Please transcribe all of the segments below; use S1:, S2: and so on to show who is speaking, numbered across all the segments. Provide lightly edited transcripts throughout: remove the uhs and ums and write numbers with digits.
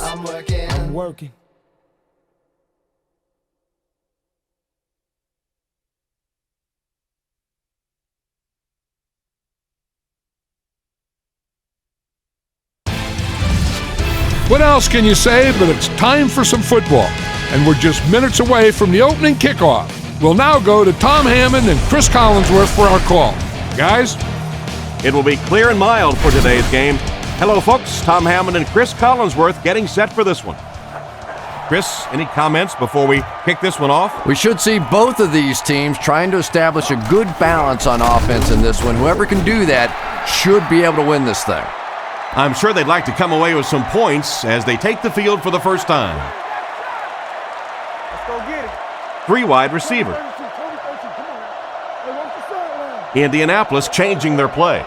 S1: I'm working.
S2: I'm working.
S3: What else can you say but it's time for some football, and we're just minutes away from the opening kickoff. We'll now go to Tom Hammond and Chris Collinsworth for our call. Guys?
S4: It will be clear and mild for today's game. Hello, folks. Tom Hammond and Chris Collinsworth getting set for this one. Chris, any comments before we kick this one off?
S5: We should see both of these teams trying to establish a good balance on offense in this one. Whoever can do that should be able to win this thing.
S4: I'm sure they'd like to come away with some points as they take the field for the first time.
S2: Let's go get it.
S4: 3 wide receivers. Indianapolis changing their play.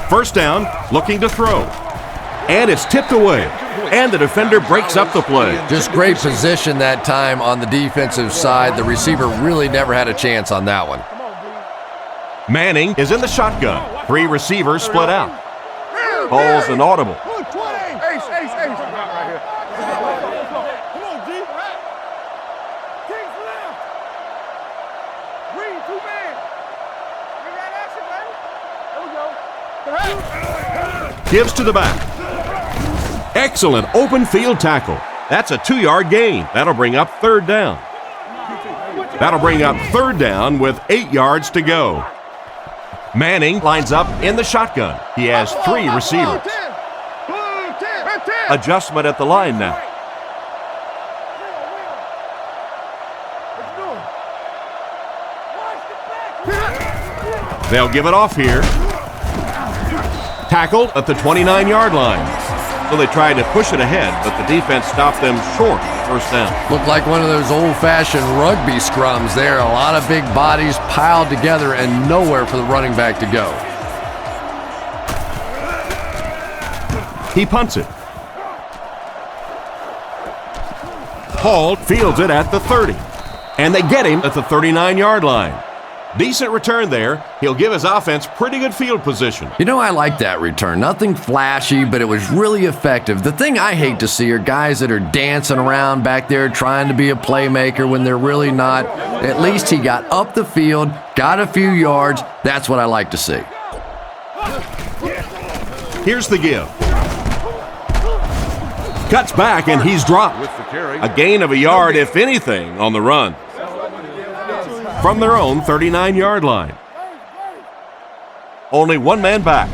S4: First down, looking to throw. And it's tipped away. And the defender breaks up the play.
S5: Just great position that time on the defensive side. The receiver really never had a chance on that one.
S4: Manning is in the shotgun. 3 receivers split out. Calls an audible. Gives to the back. Excellent open field tackle. That's a 2-yard gain. That'll bring up 3rd down. That'll bring up 3rd down with 8 yards to go. Manning lines up in the shotgun. He has 3 receivers. Adjustment at the line now. They'll give it off here. Tackled at the 29-yard line. So they tried to push it ahead, but the defense stopped them short. First down.
S5: Looked like one of those old-fashioned rugby scrums there. A lot of big bodies piled together and nowhere for the running back to go.
S4: He punts it. Hall fields it at the 30. And they get him at the 39-yard line. Decent return there. He'll give his offense pretty good field position.
S5: You know, I like that return. Nothing flashy, but it was really effective. The thing I hate to see are guys that are dancing around back there trying to be a playmaker when they're really not. At least he got up the field, got a few yards. That's what I like to see.
S4: Here's the give. Cuts back and he's dropped. A gain of a yard, if anything, on the run. From their own 39-yard line. Only one man back.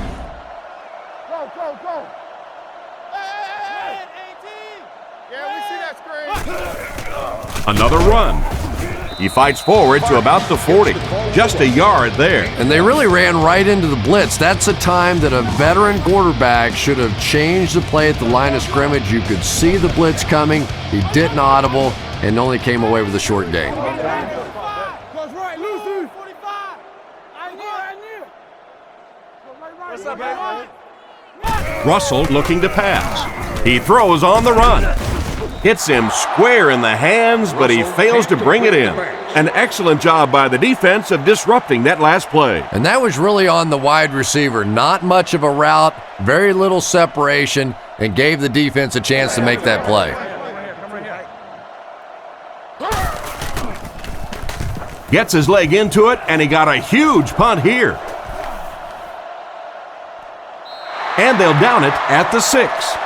S4: Another run. He fights forward to about the 40. Just a yard there.
S5: And they really ran right into the blitz. That's a time that a veteran quarterback should have changed the play at the line of scrimmage. You could see the blitz coming. He didn't audible and only came away with a short gain.
S4: Russell looking to pass. He throws on the run. Hits him square in the hands, but he fails to bring it in. An excellent job by the defense of disrupting that last play.
S5: And that was really on the wide receiver. Not much of a route, very little separation, and gave the defense a chance to make that play.
S4: Gets his leg into it, and he got a huge punt here. And they'll down it at the 6.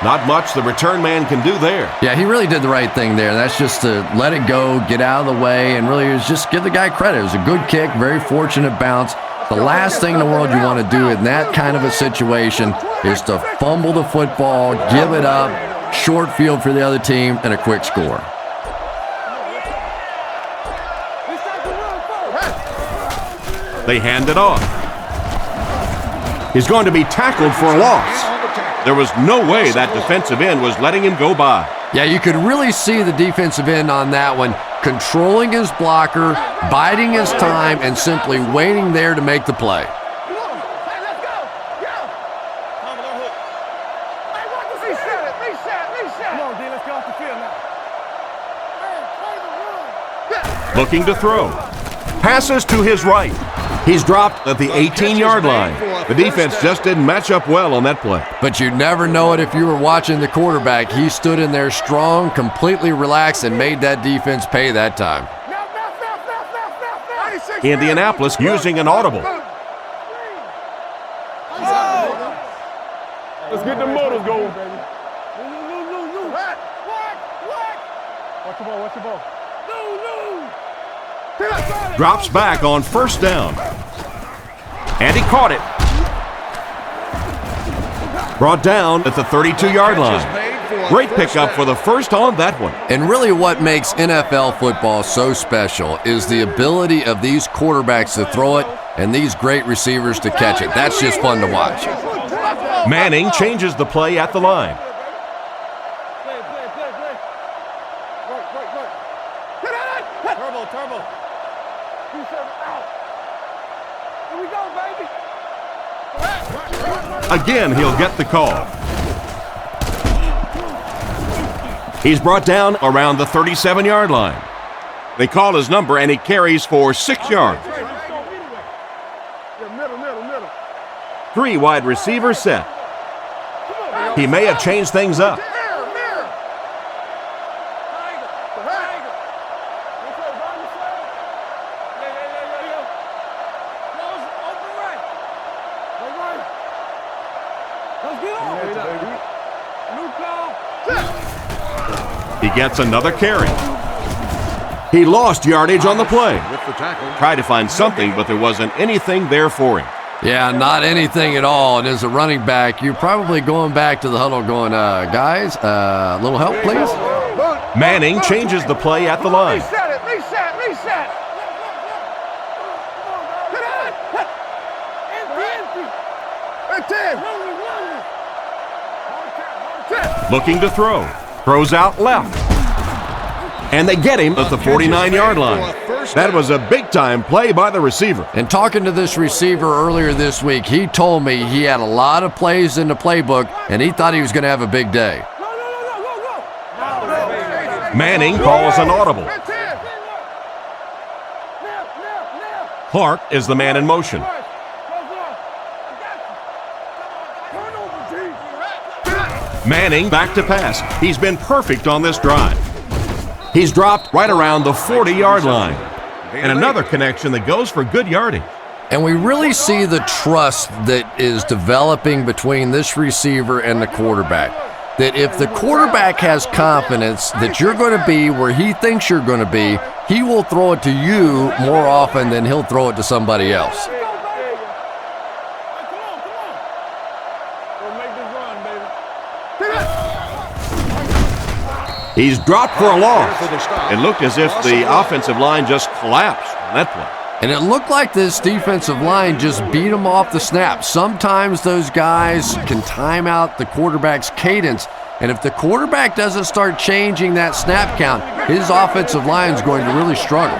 S4: Not much the return man can do there.
S5: Yeah, he really did the right thing there. That's just to let it go, get out of the way, and really is just give the guy credit. It was a good kick, very fortunate bounce. The last thing in the world you want to do in that kind of a situation is to fumble the football, give it up, short field for the other team, and a quick score.
S4: They hand it off. He's going to be tackled for a loss. There was no way that defensive end was letting him go by.
S5: Yeah, you could really see the defensive end on that one, controlling his blocker, biding his time, and simply waiting there to make the play.
S4: Looking to throw. Passes to his right. He's dropped at the 18-yard line. The defense just didn't match up well on that play.
S5: But you'd never know it if you were watching the quarterback. He stood in there strong, completely relaxed, and made that defense pay that time.
S4: Indianapolis using an audible.
S1: Let's get the motors going. Watch the ball, watch the ball.
S4: Drops back on first down. And he caught it. Brought down at the 32-yard line. Great pickup for the first on that one.
S5: And really what makes NFL football so special is the ability of these quarterbacks to throw it and these great receivers to catch it. That's just fun to watch.
S4: Manning changes the play at the line.
S1: Turbo. Here we go, baby.
S4: Again, he'll get the call. He's brought down around the 37-yard line. They call his number, and he carries for 6 yards.
S1: Middle.
S4: 3 wide receivers set. He may have changed things up. He gets another carry. He lost yardage on the play. Tried to find something, but there wasn't anything there for him.
S5: Yeah, not anything at all. And as a running back, you're probably going back to the huddle going, guys, a little help, please?
S4: Manning changes the play at the line.
S1: Reset.
S4: Looking to throw. Throws out left. And they get him at the 49-yard line. That was a big-time play by the receiver.
S5: And talking to this receiver earlier this week, he told me he had a lot of plays in the playbook, and he thought he was going to have a big day.
S4: Manning calls an audible. Clark is the man in motion. Manning back to pass. He's been perfect on this drive. He's dropped right around the 40-yard line. And another connection that goes for good yardage.
S5: And we really see the trust that is developing between this receiver and the quarterback. That if the quarterback has confidence that you're going to be where he thinks you're going to be, he will throw it to you more often than he'll throw it to somebody else.
S4: He's dropped for a loss. It looked as if the offensive line just collapsed on that play.
S5: And it looked like this defensive line just beat him off the snap. Sometimes those guys can time out the quarterback's cadence, and if the quarterback doesn't start changing that snap count, his offensive line is going to really struggle.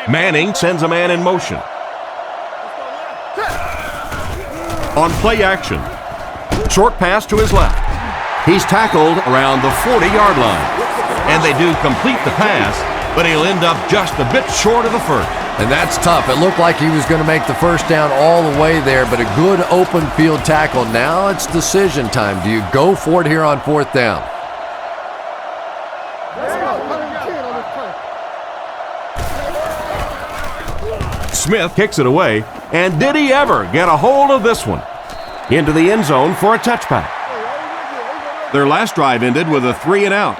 S4: Manning sends a man in motion. On play action, short pass to his left. He's tackled around the 40-yard line. And they do complete the pass, but he'll end up just a bit short of the first.
S5: And that's tough. It looked like he was going to make the first down all the way there, but a good open field tackle. Now it's decision time. Do you go for it here on fourth down?
S4: Smith kicks it away, and did he ever get a hold of this one? Into the end zone for a touchback. Their last drive ended with a 3-and-out.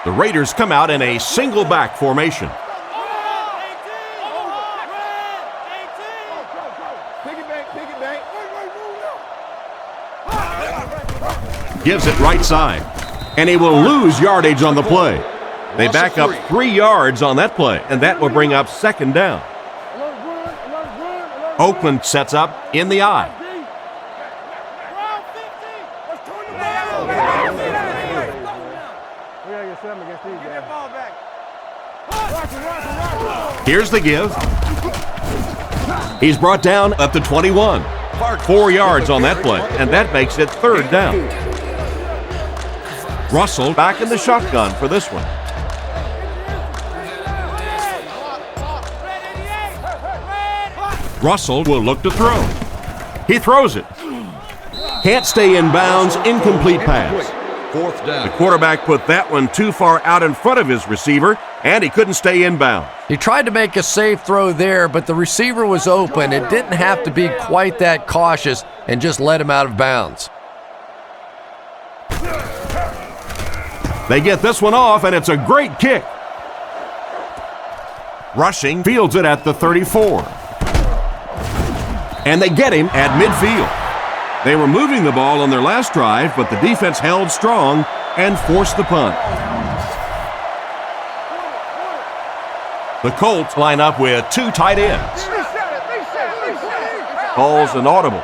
S4: The Raiders come out in a single back formation. Gives it right side, and he will lose yardage on the play. They back up 3 yards on that play, and that will bring up second down. Oakland sets up in the eye. Here's the give. He's brought down at the 21. 4 yards on that play, and that makes it third down. Russell back in the shotgun for this one. Russell will look to throw. He throws it. Can't stay in bounds, incomplete pass.
S2: Fourth down.
S4: The quarterback put that one too far out in front of his receiver, and he couldn't stay in bounds.
S5: He tried to make a safe throw there, but the receiver was open. It didn't have to be quite that cautious and just let him out of bounds.
S4: They get this one off, and it's a great kick. Rushing fields it at the 34. And they get him at midfield. They were moving the ball on their last drive, but the defense held strong and forced the punt. The Colts line up with 2 tight ends. Calls an audible.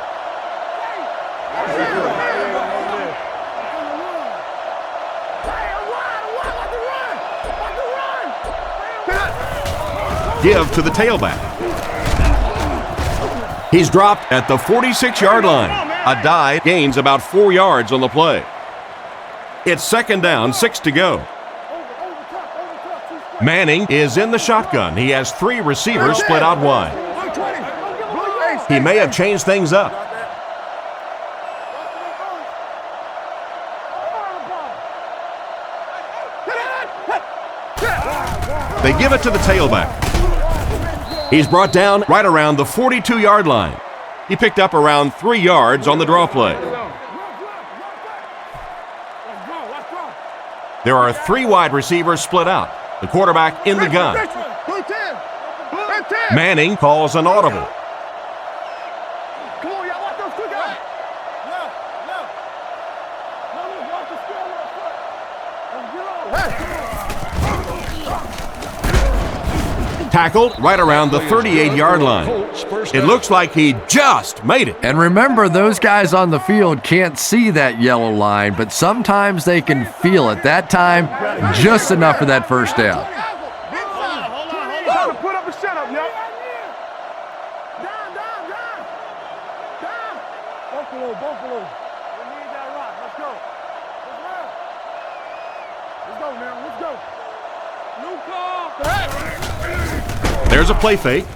S4: Give to the tailback. He's dropped at the 46-yard line. A dive gains about 4 yards on the play. It's second down, 6 to go. Manning is in the shotgun. He has 3 receivers split out wide. He may have changed things up. They give it to the tailback. He's brought down right around the 42-yard line. He picked up around 3 yards on the draw play. There are 3 wide receivers split out. The quarterback in the gun. Manning calls an audible. Tackled right around the 38-yard line. It looks like he just made it.
S5: And remember, those guys on the field can't see that yellow line, but sometimes they can feel it. That time, just enough for that first down.
S1: Put up a setup, yo. Buffalo. We need that rock. Let's go. Let's go, man. Let's go. New call.
S4: There's a play fake.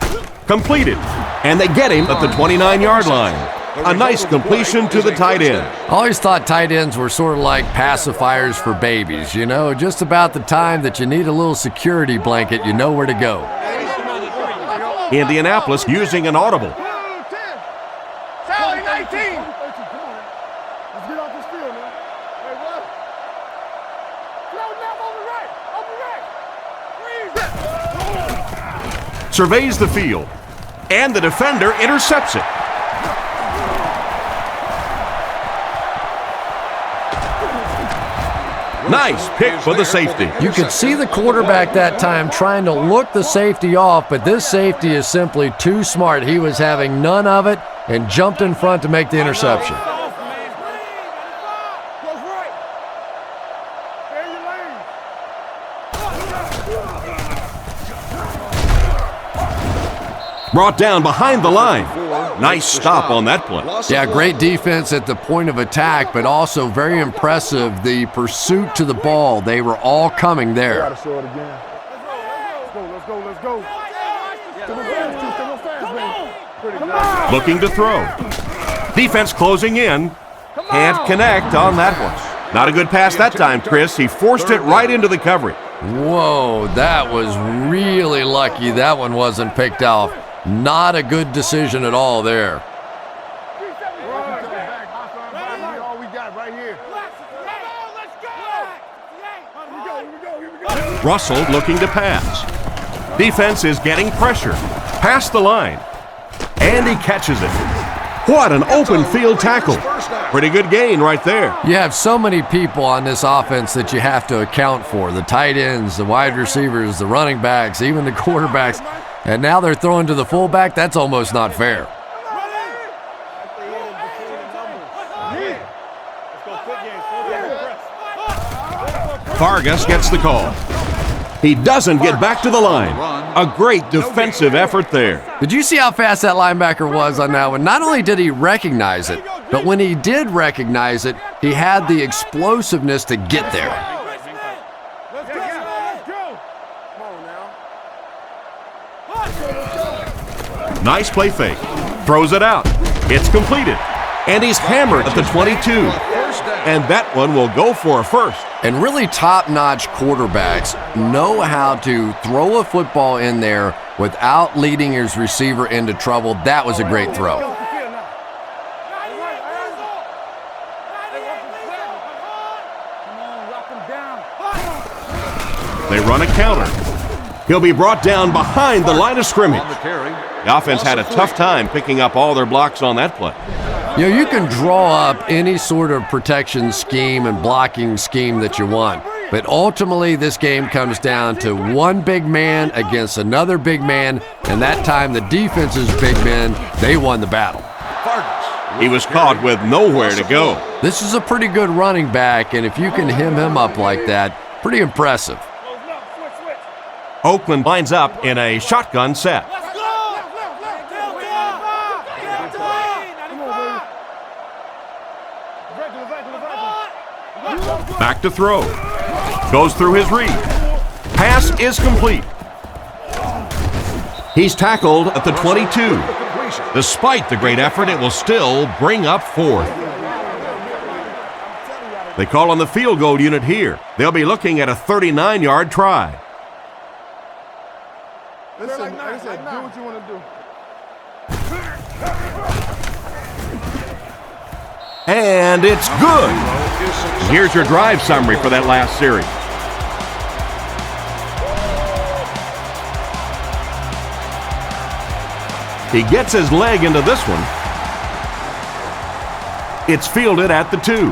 S4: Completed. And they get him at the 29-yard line. A nice completion to the tight end.
S5: I always thought tight ends were sort of like pacifiers for babies. You know, just about the time that you need a little security blanket, you know where to go.
S4: Indianapolis using an audible.
S1: Sally 19. Let's get off this field, man. Hey, what? On the right.
S4: Surveys the field. And the defender intercepts it. Nice pick for the safety.
S5: You could see the quarterback that time trying to look the safety off, but this safety is simply too smart. He was having none of it and jumped in front to make the interception.
S4: Brought down behind the line. Nice stop on that play.
S5: Yeah, great defense at the point of attack, but also very impressive, the pursuit to the ball. They were all coming there.
S1: Gotta show it again. Let's go.
S4: Looking to throw. Defense closing in. Can't connect on that one. Not a good pass that time, Chris. He forced it right into the coverage.
S5: Whoa, that was really lucky that one wasn't picked off. Not a good decision at all there.
S4: Russell looking to pass. Defense is getting pressure. Past the line. And he catches it. What an open field tackle. Pretty good gain right there.
S5: You have so many people on this offense that you have to account for. The tight ends, the wide receivers, the running backs, even the quarterbacks. And now they're throwing to the fullback. That's almost not fair.
S4: Vargas gets the call. He doesn't get back to the line. A great defensive effort there.
S5: Did you see how fast that linebacker was on that one? Not only did he recognize it, but when he did recognize it, he had the explosiveness to get there.
S4: Nice play fake. Throws it out. It's completed. And he's hammered at the 22. And that one will go for a first.
S5: And really top-notch quarterbacks know how to throw a football in there without leading his receiver into trouble. That was a great throw.
S4: They run a counter. He'll be brought down behind the line of scrimmage. The offense had a tough time picking up all their blocks on that play.
S5: You know, you can draw up any sort of protection scheme and blocking scheme that you want, but ultimately this game comes down to one big man against another big man, and that time the defense's big men, they won the battle.
S4: He was caught with nowhere to go.
S5: This is a pretty good running back, and if you can hem him up like that, pretty impressive.
S4: Oakland lines up in a shotgun set. Back to throw. Goes through his read. Pass is complete. He's tackled at the 22. Despite the great effort, it will still bring up fourth. They call on the field goal unit here. They'll be looking at a 39-yard try.
S1: Listen, I said, do what you want to do.
S4: And it's good. Here's your drive summary for that last series. He gets his leg into this one. It's fielded at the 2.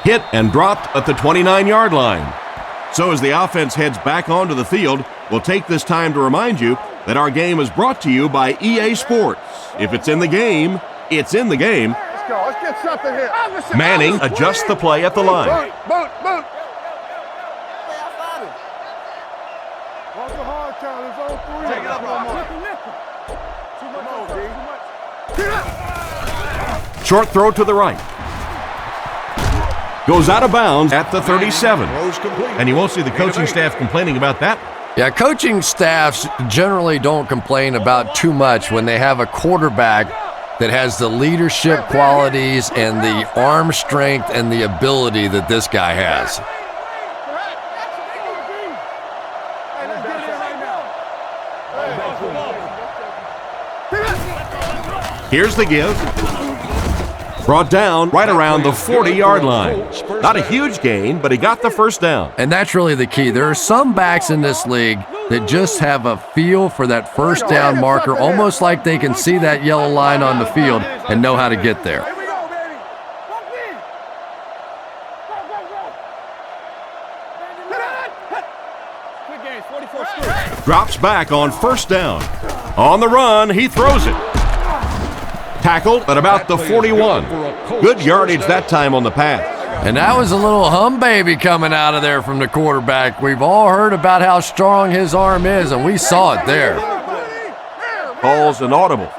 S4: Hit and dropped at the 29-yard line. So as the offense heads back onto the field, we'll take this time to remind you that our game is brought to you by EA Sports. If it's in the game, it's in the game.
S1: Let's go. Let's get something here.
S4: Manning adjusts the play at the line.
S1: Boot. What's the hard count? It's on 3. Take it up,
S4: Short throw to the right. Goes out of bounds at the 37. And you won't see the coaching staff complaining about that.
S5: Yeah, coaching staffs generally don't complain about too much when they have a quarterback that has the leadership qualities and the arm strength and the ability that this guy has.
S4: Here's the give. Brought down right around the 40-yard line. Not a huge gain, but he got the first down.
S5: And that's really the key. There are some backs in this league that just have a feel for that first down marker, almost like they can see that yellow line on the field and know how to get there.
S4: Drops back on first down. On the run, he throws it. Tackled at about the 41. Good yardage that time on the pass.
S5: And that was a little hum baby coming out of there from the quarterback. We've all heard about how strong his arm is, and we saw it there.
S4: Calls an audible.
S1: It's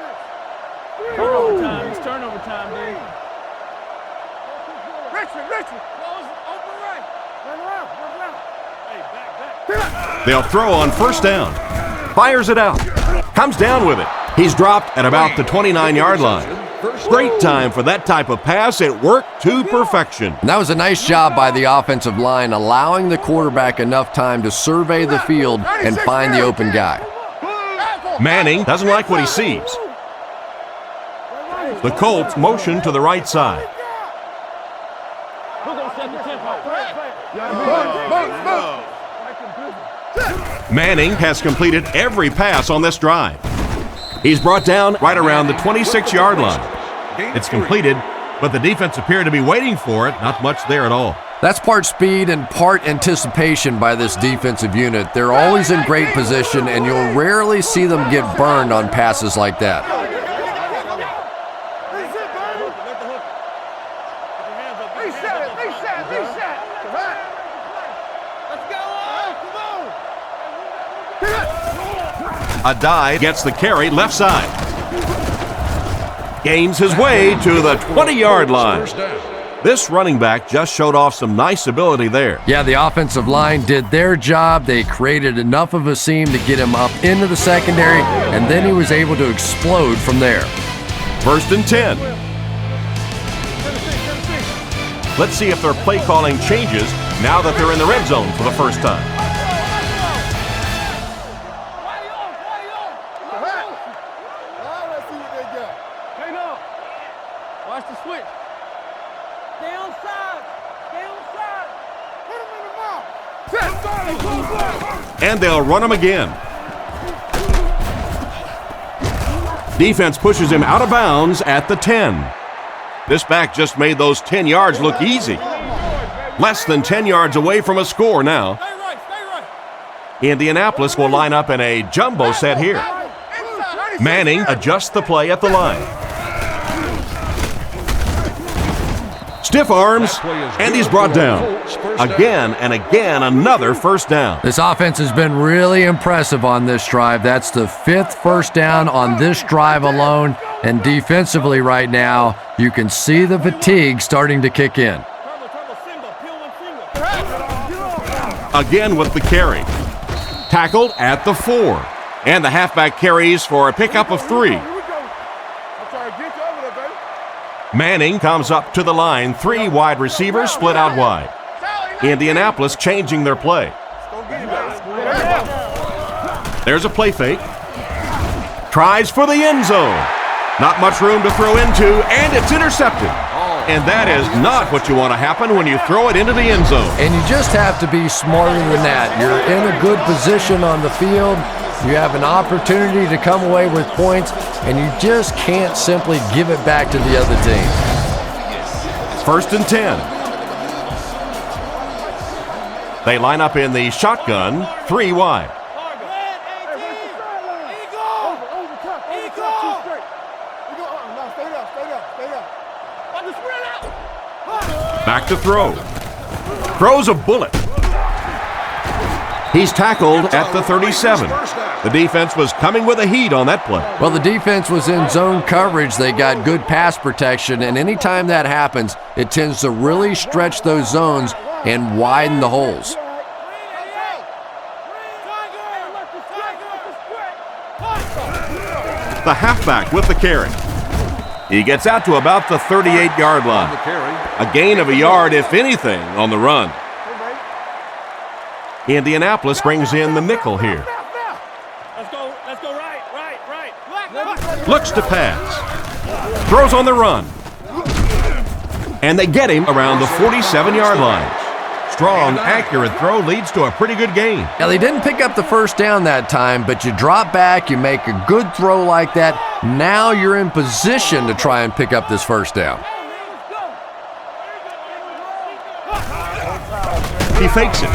S1: turnover time, dude. Richard. Open right. Run around.
S4: They'll throw on first down. Fires it out. Comes down with it. He's dropped at about the 29-yard line. Great time for that type of pass. It worked to perfection.
S5: And that was a nice job by the offensive line, allowing the quarterback enough time to survey the field and find the open guy.
S4: Manning doesn't like what he sees. The Colts motion to the right side. Manning has completed every pass on this drive. He's brought down right around the 26-yard line. It's completed, but the defense appeared to be waiting for it. Not much there at all.
S5: That's part speed and part anticipation by this defensive unit. They're always in great position, and you'll rarely see them get burned on passes like that.
S4: A dive gets the carry left side. Gains his way to the 20-yard line. This running back just showed off some nice ability there.
S5: Yeah, the offensive line did their job. They created enough of a seam to get him up into the secondary, and then he was able to explode from there.
S4: 1st and 10. Let's see if their play calling changes now that they're in the red zone for the first time.
S1: Watch the switch. Stay on side. Stay on side. Hit him in the mouth.
S4: And they'll run him again. Defense pushes him out of bounds at the 10. This back just made those 10 yards look easy. Less than 10 yards away from a score now. Indianapolis will line up in a jumbo set here. Manning adjusts the play at the line. Stiff arms, and he's brought down. Again and again, another first down.
S5: This offense has been really impressive on this drive. That's the 5th first down on this drive alone. And defensively right now, you can see the fatigue starting to kick in.
S4: Again with the carry. Tackled at the 4. And the halfback carries for a pickup of 3. Manning comes up to the line. 3 wide receivers split out wide. Indianapolis changing their play. There's a play fake. Tries for the end zone. Not much room to throw into, and it's intercepted. And that is not what you want to happen when you throw it into the end zone.
S5: And you just have to be smarter than that. You're in a good position on the field. You have an opportunity to come away with points, and you just can't simply give it back to the other team.
S4: 1st and 10. They line up in the shotgun, 3 wide. Back to throw. Throws a bullet. He's tackled at the 37. The defense was coming with a heat on that play.
S5: Well, the defense was in zone coverage. They got good pass protection, and anytime that happens, it tends to really stretch those zones and widen the holes.
S4: The halfback with the carry. He gets out to about the 38-yard line. A gain of a yard, if anything, on the run. Indianapolis brings in the nickel here.
S1: Let's go right.
S4: Looks to pass. Throws on the run. And they get him around the 47-yard line. Strong, accurate throw leads to a pretty good gain.
S5: Now, they didn't pick up the first down that time, but you drop back, you make a good throw like that. Now you're in position to try and pick up this first down.
S4: He fakes it.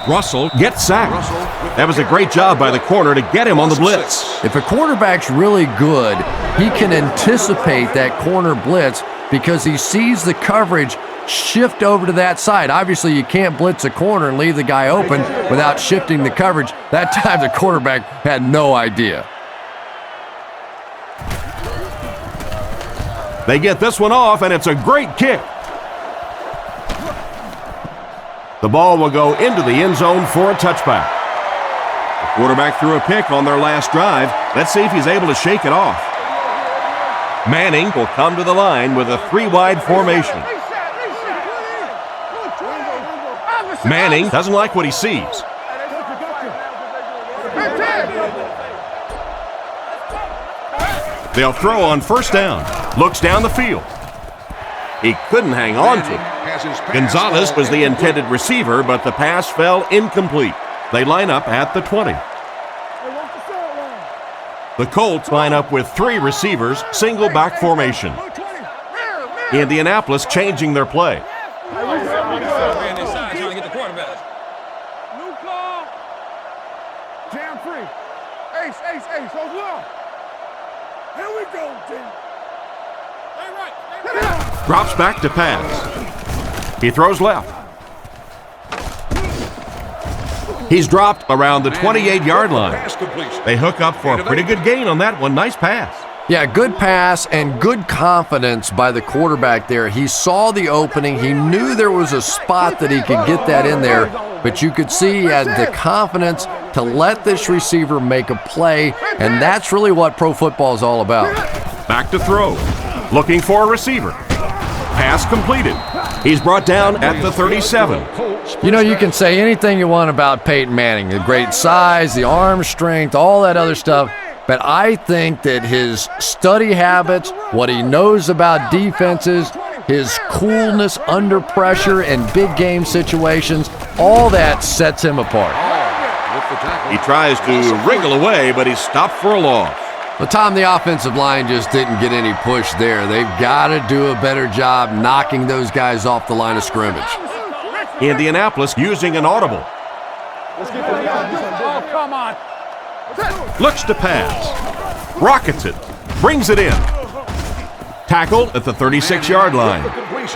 S4: Russell gets sacked. That was a great job by the corner to get him on the blitz.
S5: If a quarterback's really good, he can anticipate that corner blitz because he sees the coverage shift over to that side. Obviously, you can't blitz a corner and leave the guy open without shifting the coverage. That time, the quarterback had no idea.
S4: They get this one off, and it's a great kick. The ball will go into the end zone for a touchback. The quarterback threw a pick on their last drive. Let's see if he's able to shake it off. Manning will come to the line with a 3-wide formation. Manning doesn't like what he sees. They'll throw on first down. Looks down the field. He couldn't hang on to it. Gonzalez was the intended receiver, but the pass fell incomplete. They line up at the 20. The Colts line up with 3 receivers, single back formation. Indianapolis changing their play.
S1: Jam free. Ace, hold on. Here we go, team.
S4: Drops back to pass. He throws left. He's dropped around the 28-yard line. They hook up for a pretty good gain on that one. Nice pass.
S5: Yeah, good pass and good confidence by the quarterback there. He saw the opening. He knew there was a spot that he could get that in there, but you could see he had the confidence to let this receiver make a play, and that's really what pro football is all about.
S4: Back to throw. Looking for a receiver. Pass completed. He's brought down at the 37.
S5: You know, you can say anything you want about Peyton Manning, the great size, the arm strength, all that other stuff, but I think that his study habits, what he knows about defenses, his coolness under pressure in big game situations, all that sets him apart.
S4: He tries to wriggle away, but he's stopped for a loss.
S5: But Tom, the offensive line just didn't get any push there. They've got to do a better job knocking those guys off the line of scrimmage.
S4: Indianapolis using an audible.
S1: Oh, come on.
S4: Looks to pass. Rockets it. Brings it in. Tackled at the 36-yard line.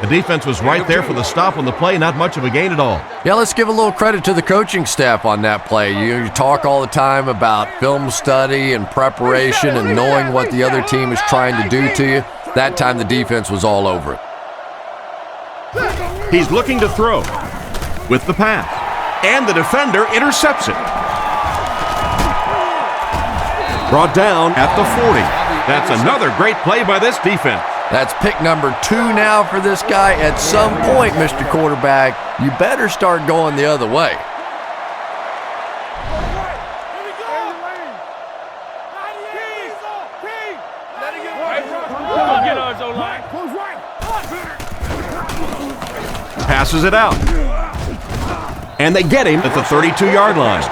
S4: The defense was right there for the stop on the play. Not much of a gain at all.
S5: Yeah, let's give a little credit to the coaching staff on that play. You talk all the time about film study and preparation and knowing what the other team is trying to do to you. That time the defense was all over it.
S4: He's looking to throw with the pass. And the defender intercepts it. Brought down at the 40. That's another great play by this defense.
S5: That's pick number 2 now for this guy. At some point, Mr. Quarterback, you better start going the other way.
S4: Passes it out. And they get him at the 32-yard line.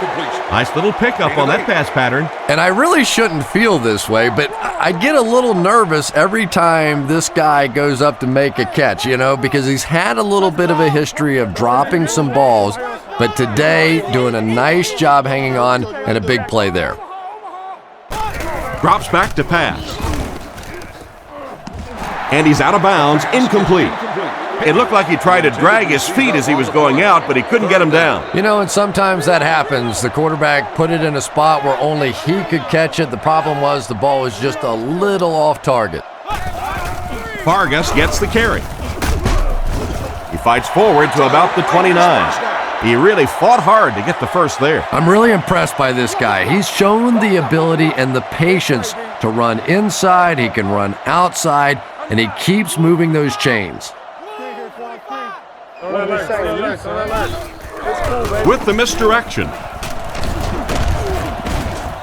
S4: Nice little pickup on that pass pattern.
S5: And I really shouldn't feel this way, but I get a little nervous every time this guy goes up to make a catch, you know, because he's had a little bit of a history of dropping some balls, but today doing a nice job hanging on and a big play there.
S4: Drops back to pass. And he's out of bounds, incomplete. It looked like he tried to drag his feet as he was going out, but he couldn't get him down.
S5: You know, and sometimes that happens. The quarterback put it in a spot where only he could catch it. The problem was the ball was just a little off target.
S4: Vargas gets the carry. He fights forward to about the 29. He really fought hard to get the first there.
S5: I'm really impressed by this guy. He's shown the ability and the patience to run inside. He can run outside, and he keeps moving those chains.
S4: With the misdirection.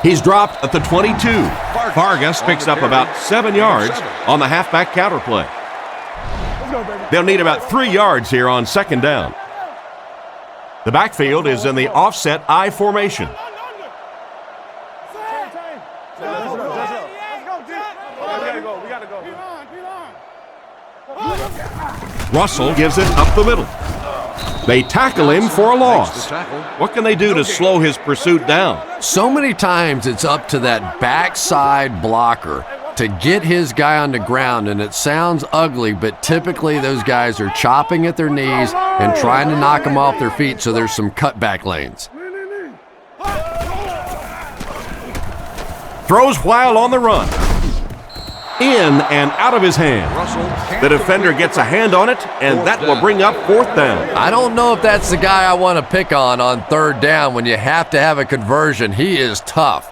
S4: He's dropped at the 22. Vargas picks up about 7 yards on the halfback counter play. They'll need about 3 yards here on second down. The backfield is in the offset I formation. Russell gives it up the middle. They tackle him for a loss. What can they do to slow his pursuit down?
S5: So many times it's up to that backside blocker to get his guy on the ground, and it sounds ugly, but typically those guys are chopping at their knees and trying to knock them off their feet, so there's some cutback lanes.
S4: Throws while on the run. In and out of his hand. The defender gets a hand on it, and that will bring up fourth down.
S5: I don't know if that's the guy I want to pick on third down when you have to have a conversion. He is tough.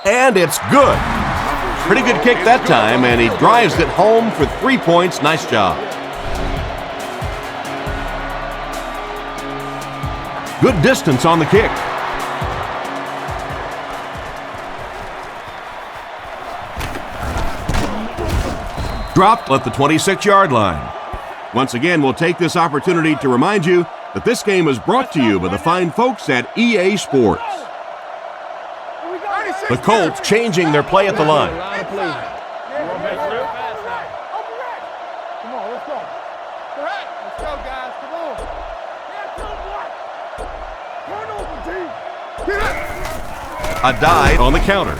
S4: And it's good. Pretty good kick that time, and he drives it home for 3 points. Nice job. Good distance on the kick. Dropped at the 26-yard line. Once again, we'll take this opportunity to remind you that this game is brought to you by the fine folks at EA Sports. The Colts changing their play at the line.
S1: Come on, let's go. Let's go, guys. Come on. Turn over, team.
S4: A dive on the counter.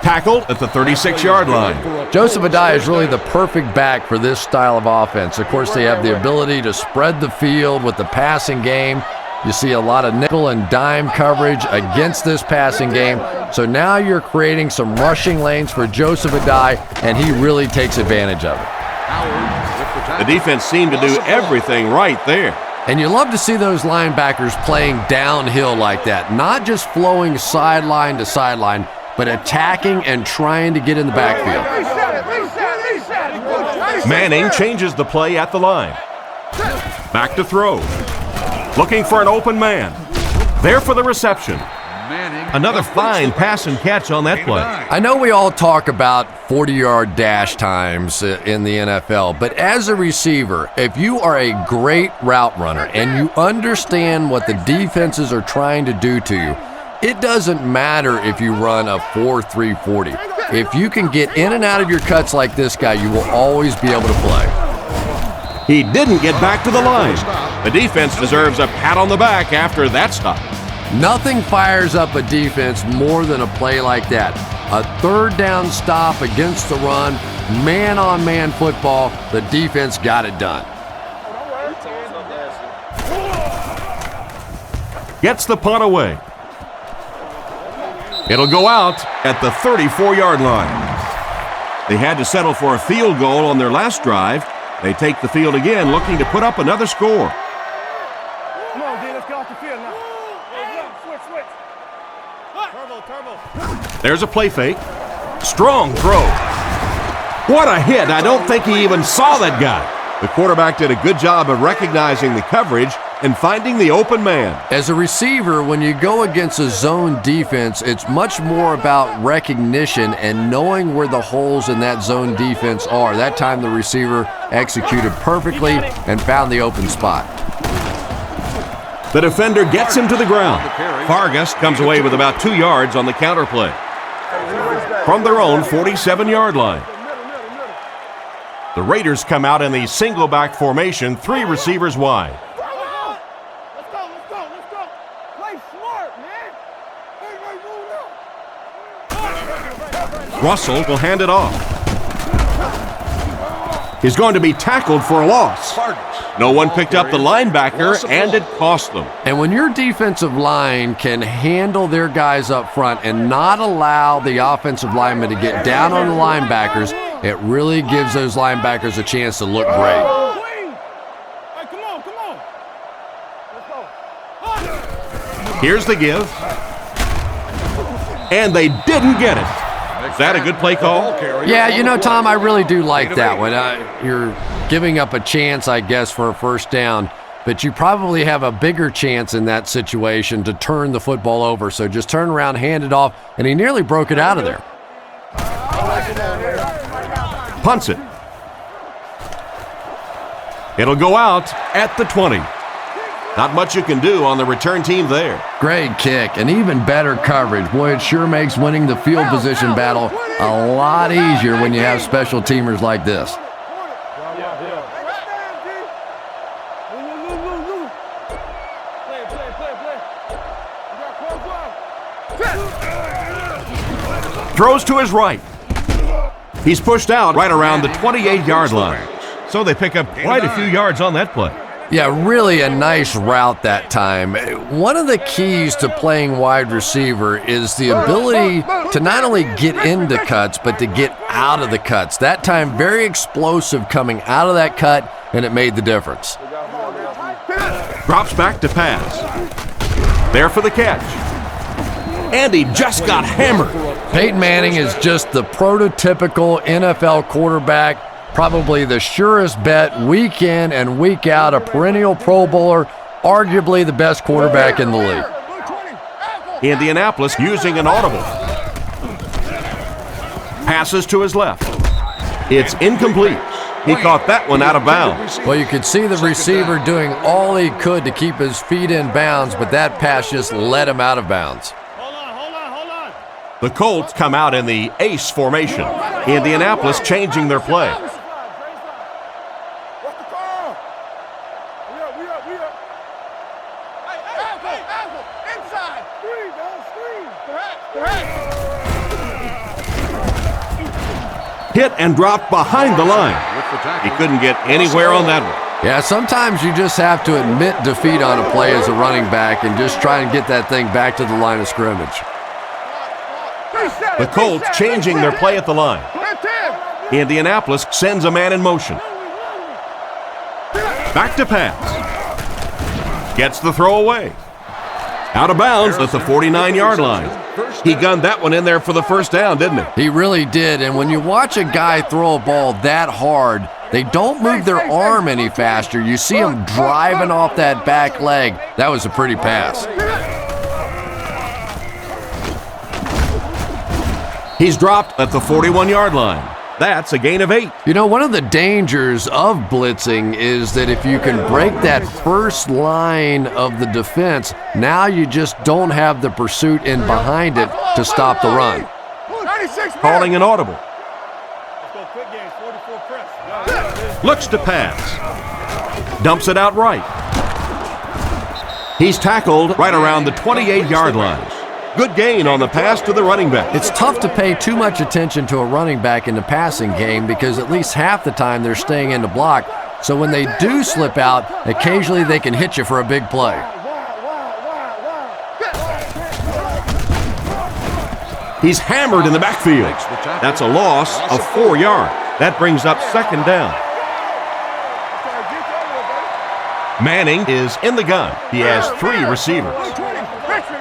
S4: Tackled at the 36-yard line.
S5: Joseph Adai is really the perfect back for this style of offense. Of course, they have the ability to spread the field with the passing game. You see a lot of nickel and dime coverage against this passing game. So now you're creating some rushing lanes for Joseph Adai, and he really takes advantage of it.
S4: The defense seemed to do everything right there.
S5: And you love to see those linebackers playing downhill like that, not just flowing sideline to sideline, but attacking and trying to get in the backfield.
S4: Manning changes the play at the line. Back to throw. Looking for an open man. There for the reception. Another fine pass and catch on that play.
S5: I know we all talk about 40-yard dash times in the NFL, but as a receiver, if you are a great route runner and you understand what the defenses are trying to do to you, it doesn't matter if you run a 4.3 40. If you can get in and out of your cuts like this guy, you will always be able to play.
S4: He didn't get back to the line. The defense deserves a pat on the back after that stop.
S5: Nothing fires up a defense more than a play like that. A third down stop against the run, man-on-man football. The defense got it done.
S4: Gets the punt away. It'll go out at the 34-yard line. They had to settle for a field goal on their last drive. They take the field again, looking to put up another score.
S1: Come on, D, let's get off the field now. Switch. Turbo.
S4: There's a play fake. Strong throw. What a hit. I don't think he even saw that guy. The quarterback did a good job of recognizing the coverage and finding the open man.
S5: As a receiver, when you go against a zone defense, it's much more about recognition and knowing where the holes in that zone defense are. That time the receiver executed perfectly and found the open spot.
S4: The defender gets him to the ground. Vargas comes away with about 2 yards on the counter play. From their own 47-yard line. The Raiders come out in the single back formation, 3 receivers wide.
S1: Let's go. Play smart, man. Everybody move up.
S4: Russell will hand it off. He's going to be tackled for a loss. No one picked up the linebacker, and it cost them.
S5: And when your defensive line can handle their guys up front and not allow the offensive linemen to get down on the linebackers, it really gives those linebackers a chance to look great.
S1: Hey, come on. Let's go.
S4: Here's the give. And they didn't get it. Is that a good play call?
S5: Yeah, you know, Tom, I really do like that one. You're giving up a chance, I guess, for a first down, but you probably have a bigger chance in that situation to turn the football over. So just turn around, hand it off, and he nearly broke it out of there.
S4: Punts it. It'll go out at the 20. Not much you can do on the return team there.
S5: Great kick and even better coverage. Boy, it sure makes winning the field position battle a lot easier when you have special teamers like this.
S4: Throws to his right. He's pushed out right around the 28-yard line. So they pick up quite a few yards on that play.
S5: Yeah, really a nice route that time. One of the keys to playing wide receiver is the ability to not only get into cuts, but to get out of the cuts. That time, very explosive coming out of that cut, and it made the difference.
S4: Drops back to pass. There for the catch. And he just got hammered.
S5: Peyton Manning is just the prototypical NFL quarterback. Probably the surest bet week in and week out, a perennial Pro Bowler, arguably the best quarterback in the league.
S4: Indianapolis using an audible. Passes to his left. It's incomplete. He caught that one out of bounds.
S5: Well, you could see the receiver doing all he could to keep his feet in bounds, but that pass just let him out of bounds.
S1: Hold on.
S4: The Colts come out in the ace formation. Indianapolis changing their play. Hit and dropped behind the line. He couldn't get anywhere on that one.
S5: Yeah, sometimes you just have to admit defeat on a play as a running back and just try and get that thing back to the line of scrimmage.
S4: The Colts changing their play at the line. Indianapolis sends a man in motion. Back to pass. Gets the throw away. Out of bounds at the 49-yard line. He gunned that one in there for the first down, didn't he?
S5: He really did, and when you watch a guy throw a ball that hard, they don't move their arm any faster. You see him driving off that back leg. That was a pretty pass.
S4: He's dropped at the 41-yard line. That's a gain of 8.
S5: You know, one of the dangers of blitzing is that if you can break that first line of the defense, now you just don't have the pursuit in behind it to stop the run.
S4: Calling an audible. Looks to pass. Dumps it out right. He's tackled right around the 28-yard line. Good gain on the pass to the running back.
S5: It's tough to pay too much attention to a running back in the passing game because at least half the time they're staying in the block. So when they do slip out, occasionally they can hit you for a big play.
S4: He's hammered in the backfield. That's a loss of 4 yards. That brings up second down. Manning is in the gun. He has 3 receivers.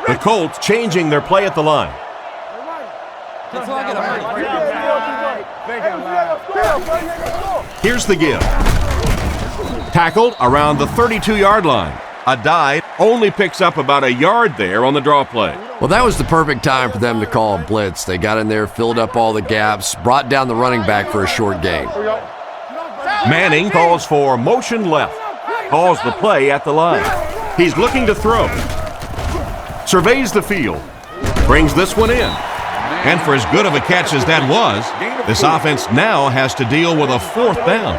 S4: The Colts changing their play at the line. Here's the give. Tackled around the 32-yard line. A dive only picks up about a yard there on the draw play.
S5: Well, that was the perfect time for them to call a blitz. They got in there, filled up all the gaps, brought down the running back for a short gain.
S4: Manning calls for motion left. Calls the play at the line. He's looking to throw. Surveys the field. Brings this one in. And for as good of a catch as that was, this offense now has to deal with a 4th down.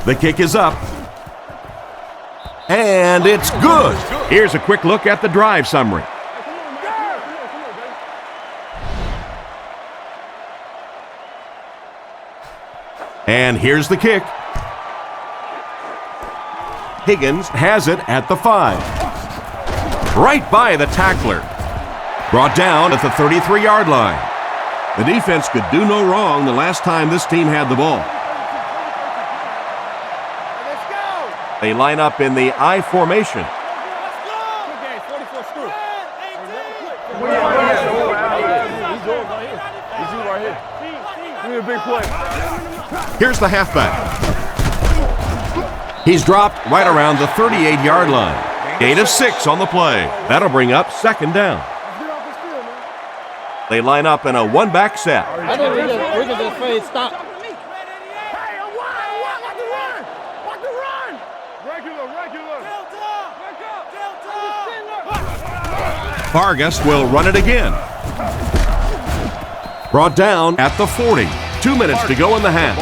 S4: The kick is up. And it's good. Here's a quick look at the drive summary. And here's the kick. Higgins has it at the 5. Right by the tackler. Brought down at the 33-yard line. The defense could do no wrong the last time this team had the ball. They line up in the I formation. Here's the halfback. He's dropped right around the 38-yard line. Gain of 6 on the play. That'll bring up second down. They line up in a one-back set.
S1: I think we can just fade stop.
S4: Vargas will run it again. Brought down at the 40. 2 minutes to go in the half.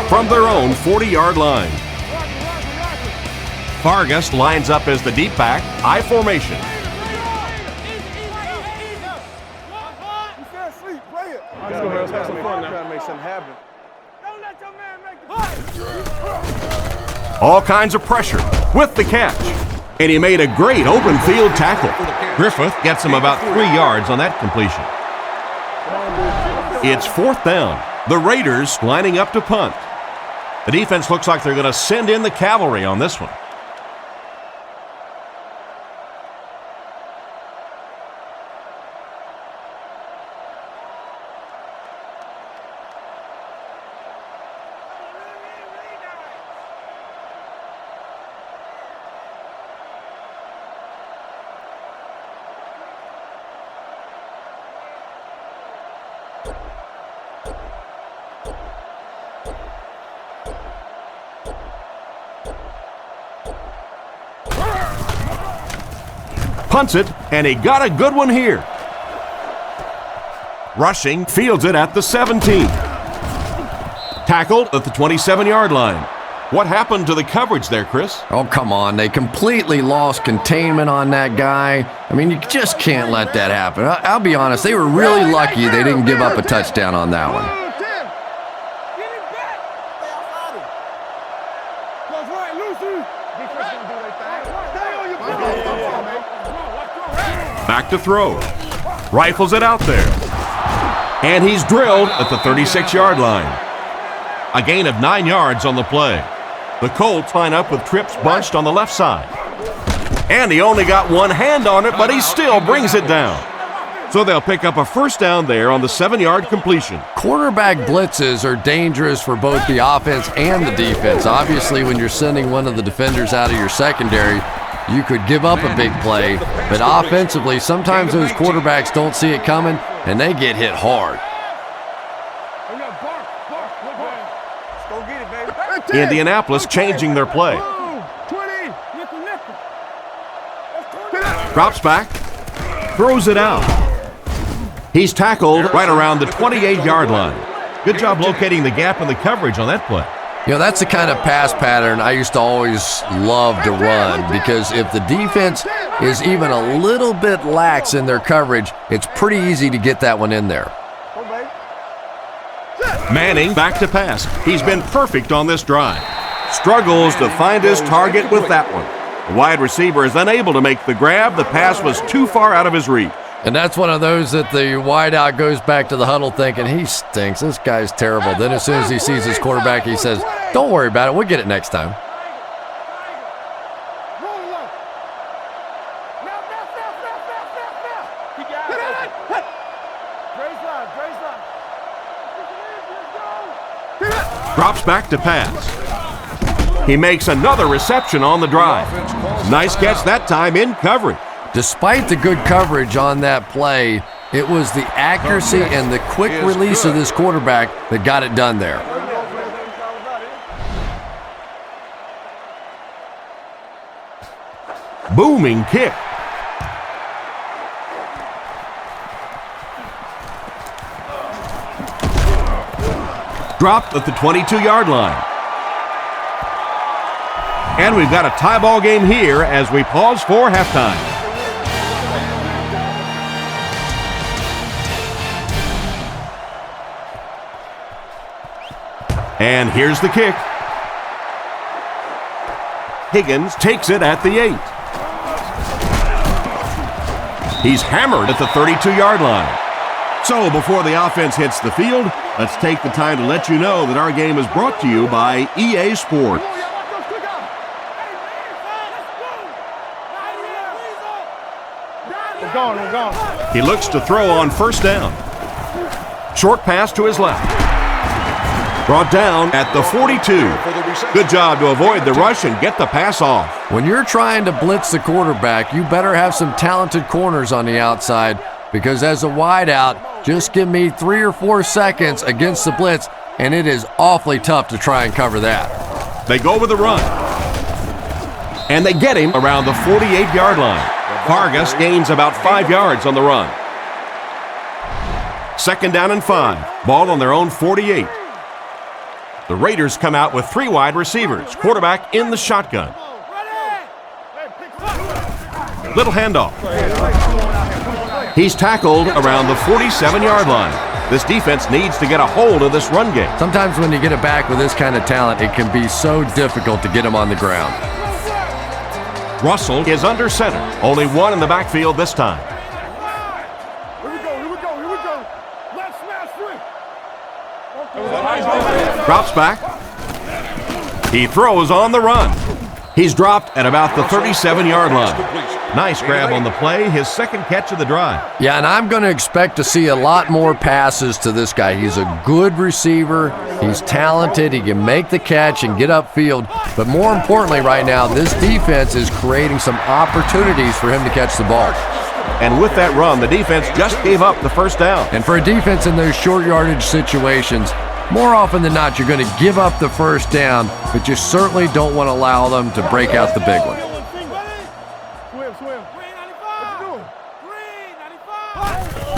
S4: From their own 40-yard line. Vargas lines up as the deep back, I formation. All kinds of pressure with the catch. And he made a great open field tackle. Griffith gets him about 3 yards on that completion. It's 4th down. The Raiders lining up to punt. The defense looks like they're going to send in the cavalry on this one. Punts it, and he got a good one here. Rushing, fields it at the 17. Tackled at the 27-yard line. What happened to the coverage there, Chris?
S5: Oh, come on. They completely lost containment on that guy. I mean, you just can't let that happen. I'll be honest, they were really lucky they didn't give up a touchdown on that one.
S4: Back to throw. Rifles it out there. And he's drilled at the 36-yard line. A gain of 9 yards on the play. The Colts line up with trips bunched on the left side. And he only got one hand on it, but he still brings it down. So they'll pick up a first down there on the 7-yard completion.
S5: Quarterback blitzes are dangerous for both the offense and the defense. Obviously, when you're sending one of the defenders out of your secondary, you could give up a big play. But offensively, sometimes those quarterbacks don't see it coming, and they get hit hard.
S4: Indianapolis changing their play. Drops back, throws it out. He's tackled right around the 28-yard line. Good job locating the gap in the coverage on that play.
S5: You know, that's the kind of pass pattern I used to always love to run, because if the defense is even a little bit lax in their coverage, it's pretty easy to get that one in there.
S4: Manning back to pass. He's been perfect on this drive. Struggles to find his target with that one. The wide receiver is unable to make the grab. The pass was too far out of his reach.
S5: And that's one of those that the wideout goes back to the huddle thinking, he stinks, this guy's terrible. Then as soon as he sees his quarterback, he says, don't worry about it, we'll get it next time.
S4: Drops back to pass. He makes another reception on the drive. Nice catch that time in coverage.
S5: Despite the good coverage on that play, it was the accuracy and the quick release of this quarterback that got it done there.
S4: Booming kick. Dropped at the 22-yard line. And we've got a tie ball game here as we pause for halftime. And here's the kick. Higgins takes it at the 8. He's hammered at the 32-yard line. So before the offense hits the field, let's take the time to let you know that our game is brought to you by EA Sports.
S1: We're gone.
S4: He looks to throw on first down. Short pass to his left. Brought down at the 42. Good job to avoid the rush and get the pass off.
S5: When you're trying to blitz the quarterback, you better have some talented corners on the outside, because as a wideout, just give me 3 or 4 seconds against the blitz, and it is awfully tough to try and cover that.
S4: They go with the run. And they get him around the 48-yard line. Vargas gains about 5 yards on the run. 2nd down and 5. Ball on their own 48. The Raiders come out with 3 wide receivers. Quarterback in the shotgun. Little handoff. He's tackled around the 47-yard line. This defense needs to get a hold of this run game.
S5: Sometimes when you get it back with this kind of talent, it can be so difficult to get him on the ground.
S4: Russell is under center. Only one in the backfield this time.
S1: Here we go. Let's smash free.
S4: Drops back. He throws on the run. He's dropped at about the 37-yard line. Nice grab on the play, his 2nd catch of the drive.
S5: Yeah, and I'm going to expect to see a lot more passes to this guy. He's a good receiver. He's talented. He can make the catch and get upfield. But more importantly right now, this defense is creating some opportunities for him to catch the ball.
S4: And with that run, the defense just gave up the first down.
S5: And for a defense in those short yardage situations, more often than not, you're going to give up the first down, but you certainly don't want to allow them to break out the big one.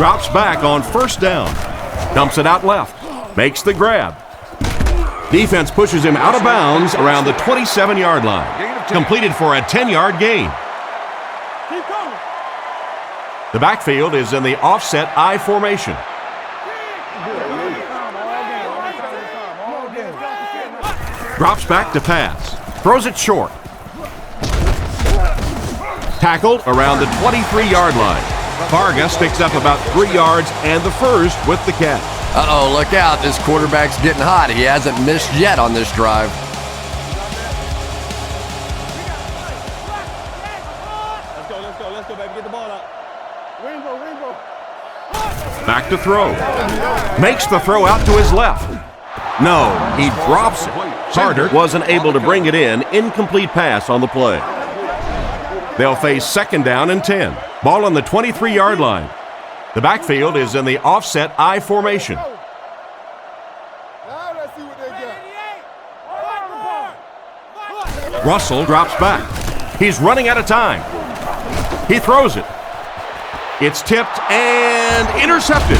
S4: Drops back on first down. Dumps it out left. Makes the grab. Defense pushes him out of bounds around the 27-yard line. Completed for a 10-yard gain. The backfield is in the offset I formation. Drops back to pass. Throws it short. Tackled around the 23-yard line. Vargas picks up about 3 yards and the first with the catch.
S5: Uh-oh, look out. This quarterback's getting hot. He hasn't missed yet on this drive.
S1: Let's go, baby. Get the ball out. Ringo.
S4: Back to throw. Makes the throw out to his left. No, he drops it. Carter wasn't able to bring it in. Incomplete pass on the play. They'll face second down and 10. Ball on the 23-yard line. The backfield is in the offset I formation.
S1: Now let's see what they got.
S4: Russell drops back. He's running out of time. He throws it. It's tipped and intercepted.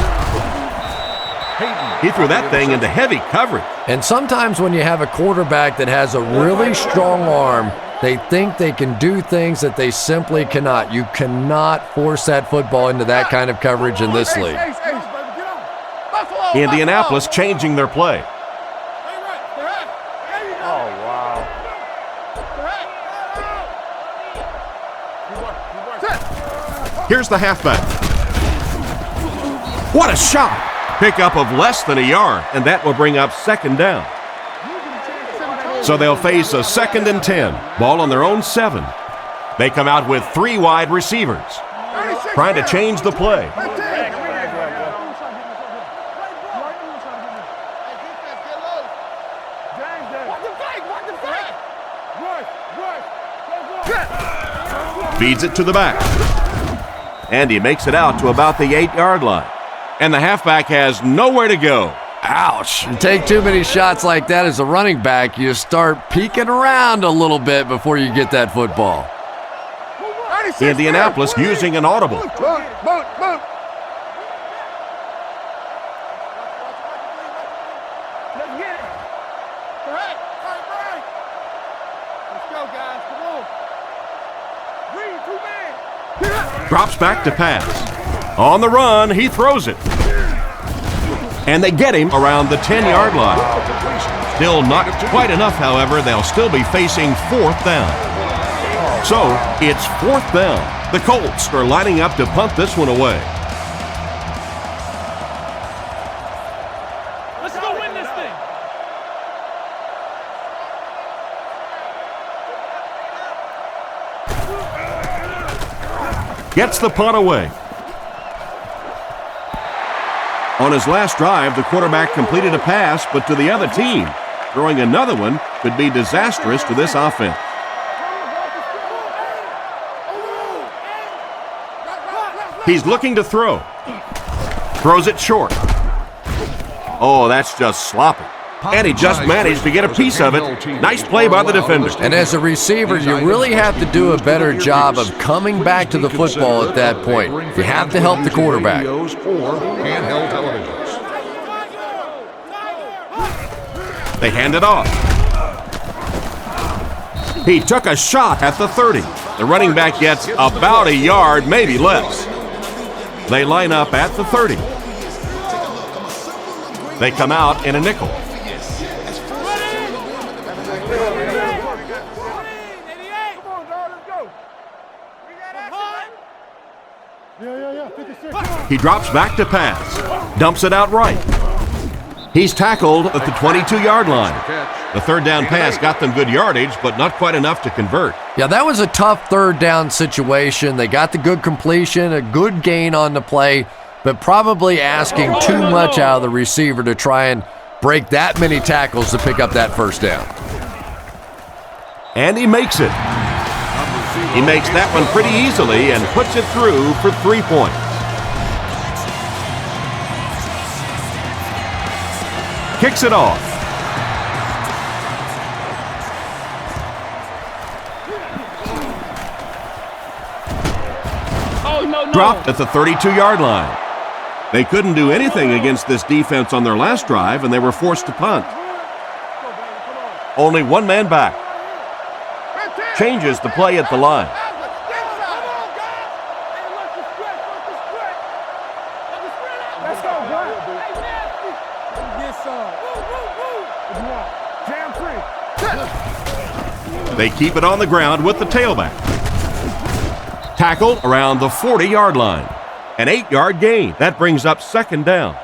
S4: He threw that thing into heavy coverage.
S5: And sometimes when you have a quarterback that has a really strong arm, they think they can do things that they simply cannot. You cannot force that football into that kind of coverage in this league.
S4: Indianapolis changing their play. Here's the halfback. What a shot! Pickup of less than a yard, and that will bring up second down. So they'll face a second and 10. Ball on their own 7. They come out with 3 wide receivers, trying to change the play. Feeds it to the back. And he makes it out to about the 8-yard line. And the halfback has nowhere to go.
S5: Ouch. You take too many shots like that as a running back, you start peeking around a little bit before you get that football.
S4: Indianapolis using an audible. Drops back to pass. On the run, he throws it. And they get him around the 10-yard line. Still not quite enough, however. They'll still be facing 4th down. So, it's 4th down. The Colts are lining up to punt this one away.
S1: Let's go win this thing.
S4: Gets the punt away. On his last drive, the quarterback completed a pass, but to the other team. Throwing another one could be disastrous to this offense. He's looking to throw. Throws it short. Oh, that's just sloppy. And he just managed to get a piece of it. Nice play by the defender.
S5: And as a receiver, you really have to do a better job of coming back to the football at that point. You have to help the quarterback.
S4: They hand it off. He took a shot at the 30. The running back gets about a yard, maybe less. They line up at the 30. They come out in a nickel. He drops back to pass. Dumps it out right. He's tackled at the 22-yard line. The third down pass got them good yardage, but not quite enough to convert.
S5: Yeah, that was a tough third down situation. They got the good completion, a good gain on the play, but probably asking too much out of the receiver to try and break that many tackles to pick up that first down.
S4: And he makes it. He makes that one pretty easily and puts it through for 3 points. Kicks it off.
S1: Oh, no.
S4: Dropped at the 32-yard line. They couldn't do anything against this defense on their last drive, and they were forced to punt. Only one man back. Changes the play at the line. They keep it on the ground with the tailback. Tackled around the 40-yard line. An 8-yard gain. That brings up second down.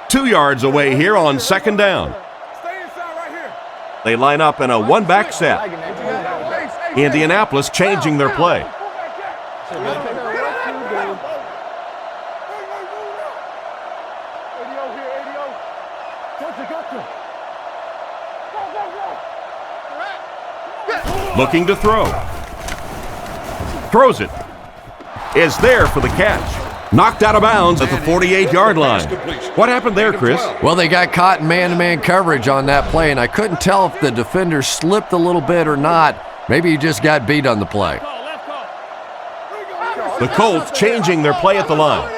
S4: 2 yards away here on second down. They line up in a one-back set. Indianapolis changing their play. Looking to throw. Throws it. Is there for the catch. Knocked out of bounds at the 48-yard line. What happened there, Chris?
S5: Well, they got caught in man-to-man coverage on that play, and I couldn't tell if the defender slipped a little bit or not. Maybe he just got beat on the play.
S4: The Colts changing their play at the line.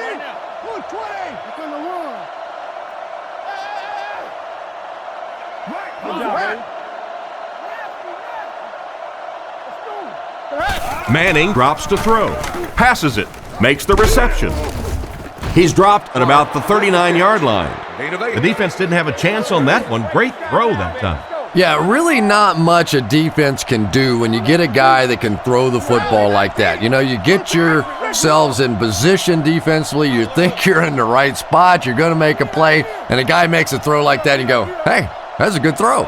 S4: Manning drops to throw. Passes it. Makes the reception. He's dropped at about the 39-yard line. The defense didn't have a chance on that one. Great throw that time.
S5: Yeah, really not much a defense can do when you get a guy that can throw the football like that. You know, you get yourselves in position defensively, you think you're in the right spot, you're going to make a play, and a guy makes a throw like that, and you go, hey, that's a good throw.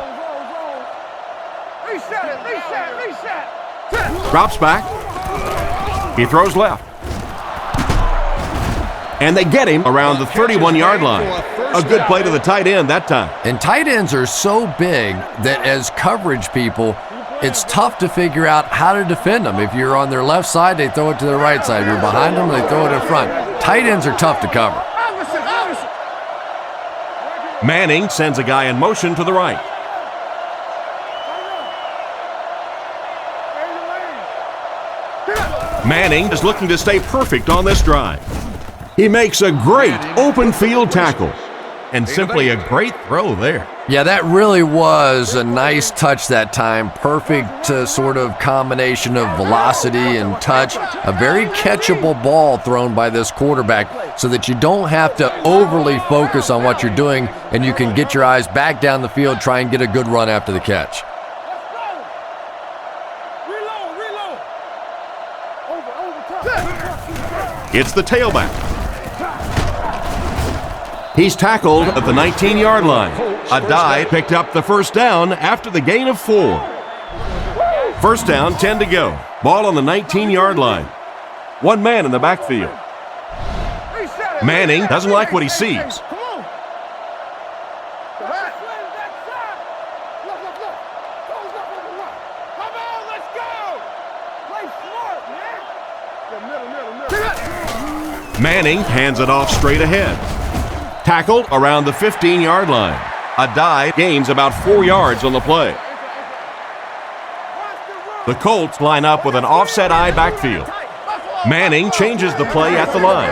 S4: Drops back. He throws left. And they get him around the 31-yard line. A good play to the tight end that time.
S5: And tight ends are so big that as coverage people, it's tough to figure out how to defend them. If you're on their left side, they throw it to the right side. If you're behind them, they throw it in front. Tight ends are tough to cover.
S4: Manning sends a guy in motion to the right. Manning is looking to stay perfect on this drive. He makes a great open field tackle. And simply a great throw there.
S5: Yeah, that really was a nice touch that time. Perfect sort of combination of velocity and touch. A very catchable ball thrown by this quarterback so that you don't have to overly focus on what you're doing and you can get your eyes back down the field, try and get a good run after the catch.
S4: It's the tailback. He's tackled at the 19-yard line. A dive picked up the first down after the gain of 4. First down, 10 to go. Ball on the 19-yard line. One man in the backfield. Manning doesn't like what he sees. Manning hands it off straight ahead. Tackled around the 15-yard line. A dive gains about 4 yards on the play. The Colts line up with an offset eye backfield. Manning changes the play at the line.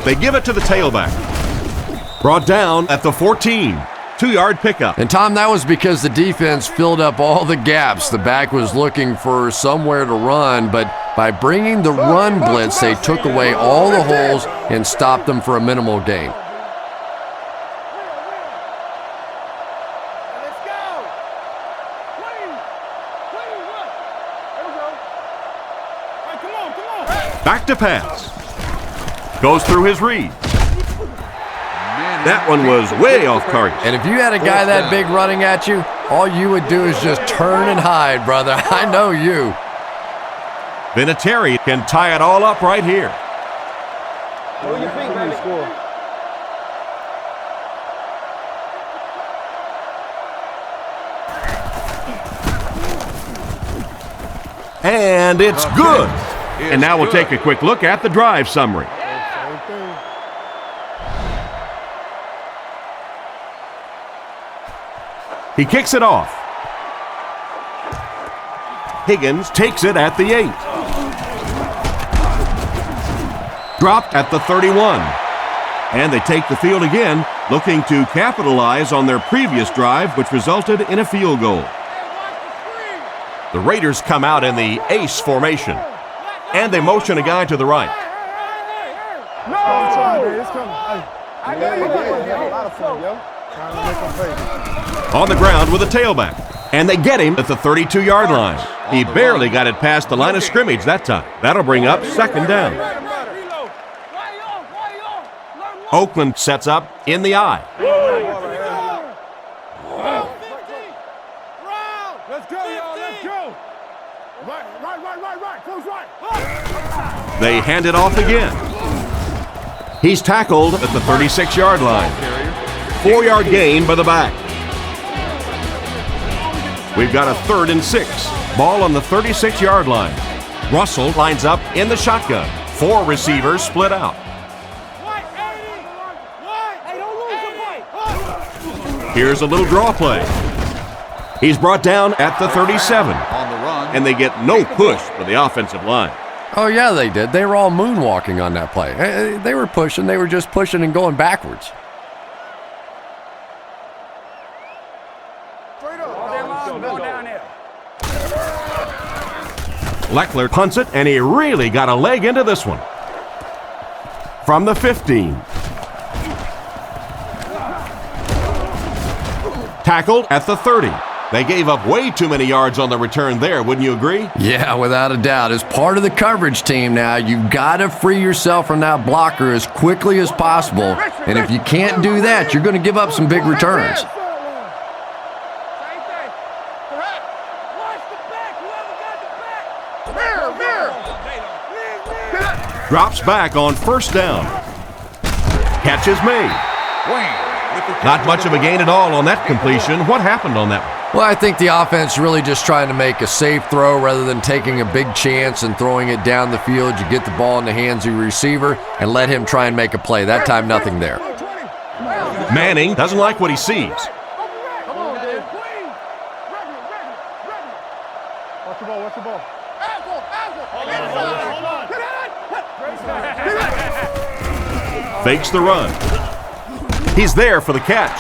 S4: They give it to the tailback. Brought down at the 14. 2-yard pickup.
S5: And Tom, that was because the defense filled up all the gaps. The back was looking for somewhere to run, but by bringing the run blitz, they took away all the holes and stopped them for a minimal gain.
S4: Back to pass. Goes through his read. That one was way off target.
S5: And if you had a guy that big running at you, all you would do is just turn and hide, brother. I know you.
S4: Vinatieri can tie it all up right here.
S1: Move your feet, baby.
S4: And it's good. And now we'll take a quick look at the drive summary. He kicks it off. Higgins takes it at the 8. Dropped at the 31. And they take the field again, looking to capitalize on their previous drive, which resulted in a field goal. The Raiders come out in the ace formation, and they motion a guy to the right. On the ground with a tailback, and they get him at the 32-yard line. He barely got it past the line of scrimmage that time. That'll bring up second down. Oakland sets up in the eye. They hand it off again. He's tackled at the 36-yard line. 4-yard gain by the back. We've got a 3rd and 6. Ball on the 36-yard line. Russell lines up in the shotgun. 4 receivers split out. Here's a little draw play. He's brought down at the 37. And they get no push for the offensive line.
S5: Oh, yeah, they did. They were all moonwalking on that play. They were pushing. They were just pushing and going backwards.
S4: Leckler punts it, and he really got a leg into this one. From the 15. Tackled at the 30. They gave up way too many yards on the return there, wouldn't you agree?
S5: Yeah, without a doubt. As part of the coverage team now, you've got to free yourself from that blocker as quickly as possible. And if you can't do that, you're going to give up some big returns.
S4: Drops back on first down. Catch is made. Not much of a gain at all on that completion. What happened on that one?
S5: Well, I think the offense really just trying to make a safe throw rather than taking a big chance and throwing it down the field. You get the ball in the hands of your receiver and let him try and make a play. That time, nothing there.
S4: Manning doesn't like what he sees. Fakes the run. He's there for the catch.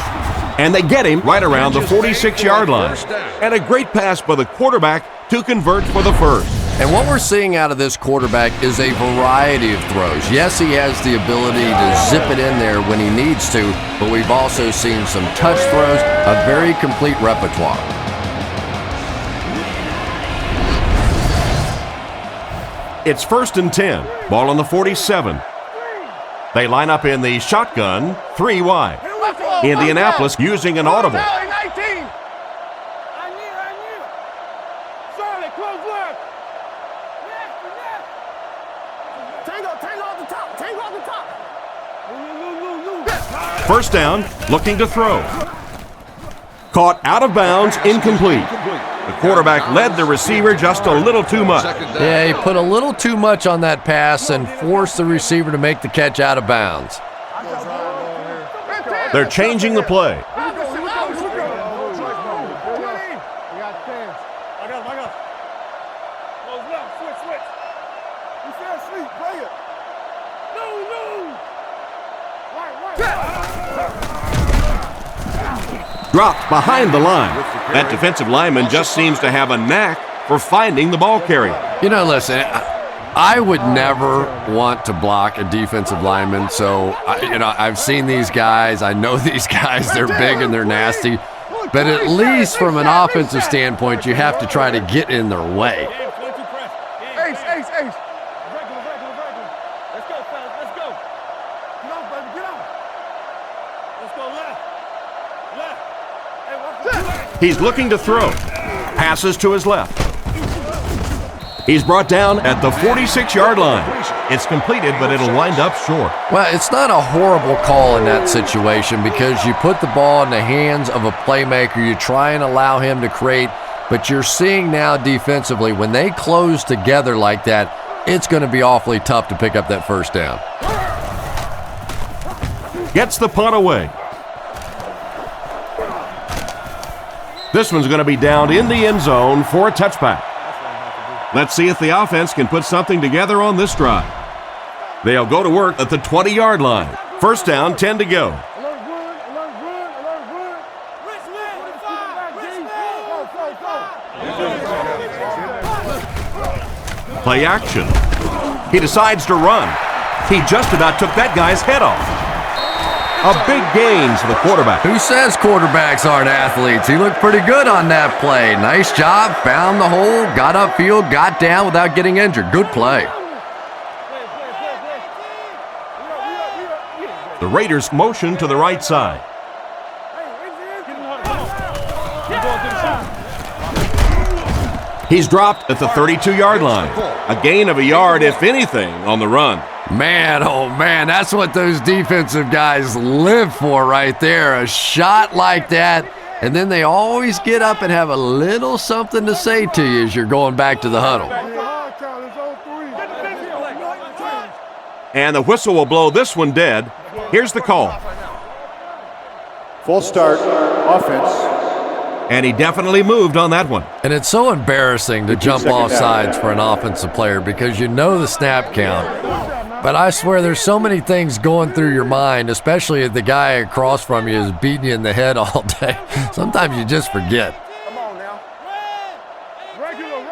S4: And they get him right around the 46-yard line. And a great pass by the quarterback to convert for the first.
S5: And what we're seeing out of this quarterback is a variety of throws. Yes, he has the ability to zip it in there when he needs to, but we've also seen some touch throws, a very complete repertoire.
S4: It's 1st and 10. Ball on the 47. They line up in the shotgun, 3 wide. Indianapolis using an audible. First down, looking to throw. Caught out of bounds, incomplete. The quarterback led the receiver just a little too much.
S5: Yeah, he put a little too much on that pass and forced the receiver to make the catch out of bounds.
S4: They're changing the play. Dropped behind the line. That defensive lineman just seems to have a knack for finding the ball carrier.
S5: You know, listen, I would never want to block a defensive lineman, so, I've seen these guys. I know these guys. They're big and they're nasty. But at least from an offensive standpoint, you have to try to get in their way.
S4: He's looking to throw. Passes to his left. He's brought down at the 46-yard line. It's completed, but it'll wind up short.
S5: Well, it's not a horrible call in that situation because you put the ball in the hands of a playmaker. You try and allow him to create, but you're seeing now defensively, when they close together like that, it's going to be awfully tough to pick up that first down.
S4: Gets the punt away. This one's going to be down in the end zone for a touchback. Let's see if the offense can put something together on this drive. They'll go to work at the 20-yard line. First down, 10 to go. Play action. He decides to run. He just about took that guy's head off. A big gain for the quarterback.
S5: Who says quarterbacks aren't athletes? He looked pretty good on that play. Nice job, found the hole, got upfield, got down without getting injured. Good play.
S4: The Raiders motion to the right side. He's dropped at the 32-yard line. A gain of a yard, if anything, on the run.
S5: Man, oh man, that's what those defensive guys live for right there. A shot like that, and then they always get up and have a little something to say to you as you're going back to the huddle.
S4: And the whistle will blow this one dead. Here's the call.
S2: Full start, offense.
S4: And he definitely moved on that one.
S5: And it's so embarrassing to jump off sides for an offensive player because you know the snap count. But I swear there's so many things going through your mind, especially if the guy across from you is beating you in the head all day. Sometimes you just forget.
S1: Come on now. Regular.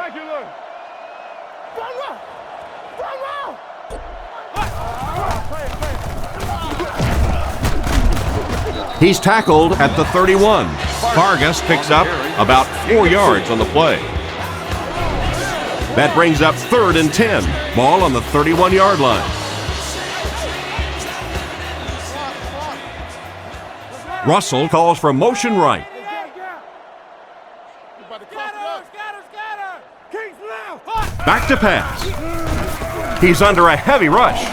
S4: He's tackled at the 31. Vargas picks up about 4 yards on the play. That brings up 3rd and 10. Ball on the 31-yard line. Russell calls for motion right. Back to pass. He's under a heavy rush.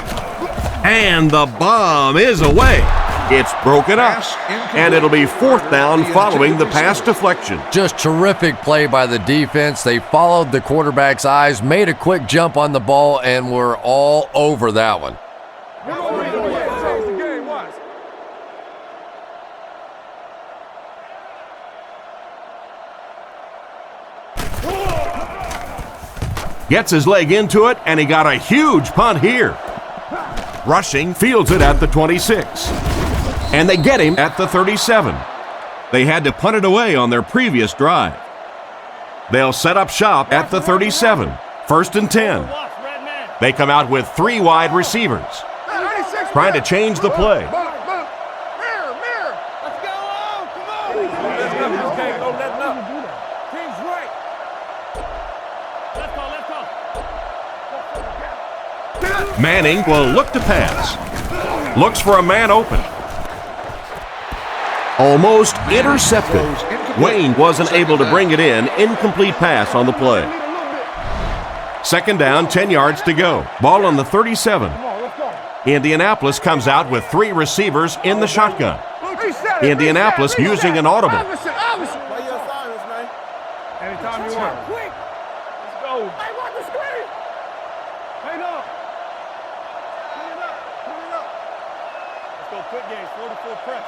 S4: And the bomb is away. It's broken up, and it'll be 4th down following the pass deflection.
S5: Just terrific play by the defense. They followed the quarterback's eyes, made a quick jump on the ball, and were all over that one.
S4: Gets his leg into it, and he got a huge punt here. Rushing fields it at the 26. And they get him at the 37. They had to punt it away on their previous drive. They'll set up shop at the 37. 1st and 10. They come out with 3 wide receivers, trying to change the play. Manning will look to pass. Looks for a man open. Almost intercepted. Wayne wasn't able to bring it in. Incomplete pass on the play. 2nd down, 10 yards to go. Ball on the 37. Indianapolis comes out with 3 receivers in the shotgun. Indianapolis using an audible.
S1: Anytime you want. Let's go. I want the screen. Hey, no. Let's go quick game. 44 press.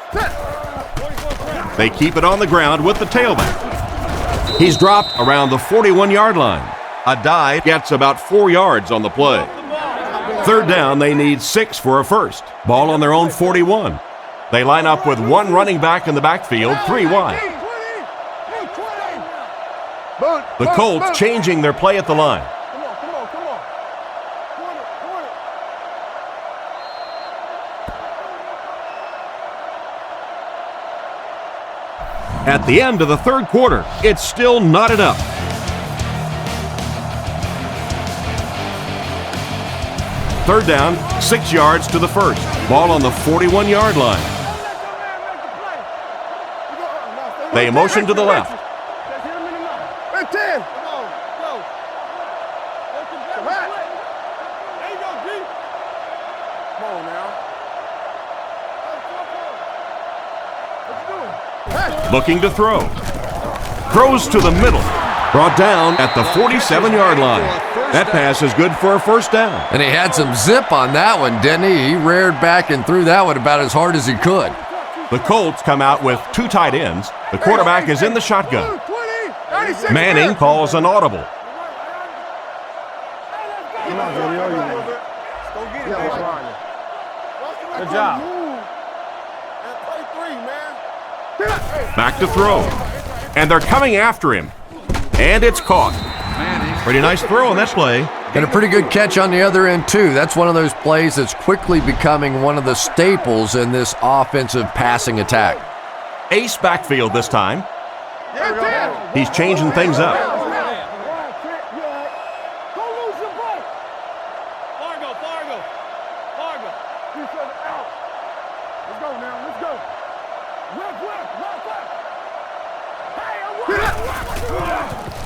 S1: 44 press.
S4: They keep it on the ground with the tailback. He's dropped around the 41-yard line. A dive gets about 4 yards on the play. 3rd down, they need 6 for a first. Ball on their own 41. They line up with 1 running back in the backfield, 3 wide. The Colts changing their play at the line. At the end of the 3rd quarter, it's still knotted up. 3rd down, 6 yards to the first. Ball on the 41-yard line. They motion to the left. Looking to throw. Throws to the middle. Brought down at the 47-yard line. That pass is good for a first down.
S5: And he had some zip on that one, didn't he? He reared back and threw that one about as hard as he could.
S4: The Colts come out with 2 tight ends. The quarterback is in the shotgun. Manning calls an audible.
S1: Good job.
S4: Back to throw. And they're coming after him. And it's caught. Pretty nice throw on that play.
S5: And a pretty good catch on the other end, too. That's one of those plays that's quickly becoming one of the staples in this offensive passing attack.
S4: Ace backfield this time. He's changing things up.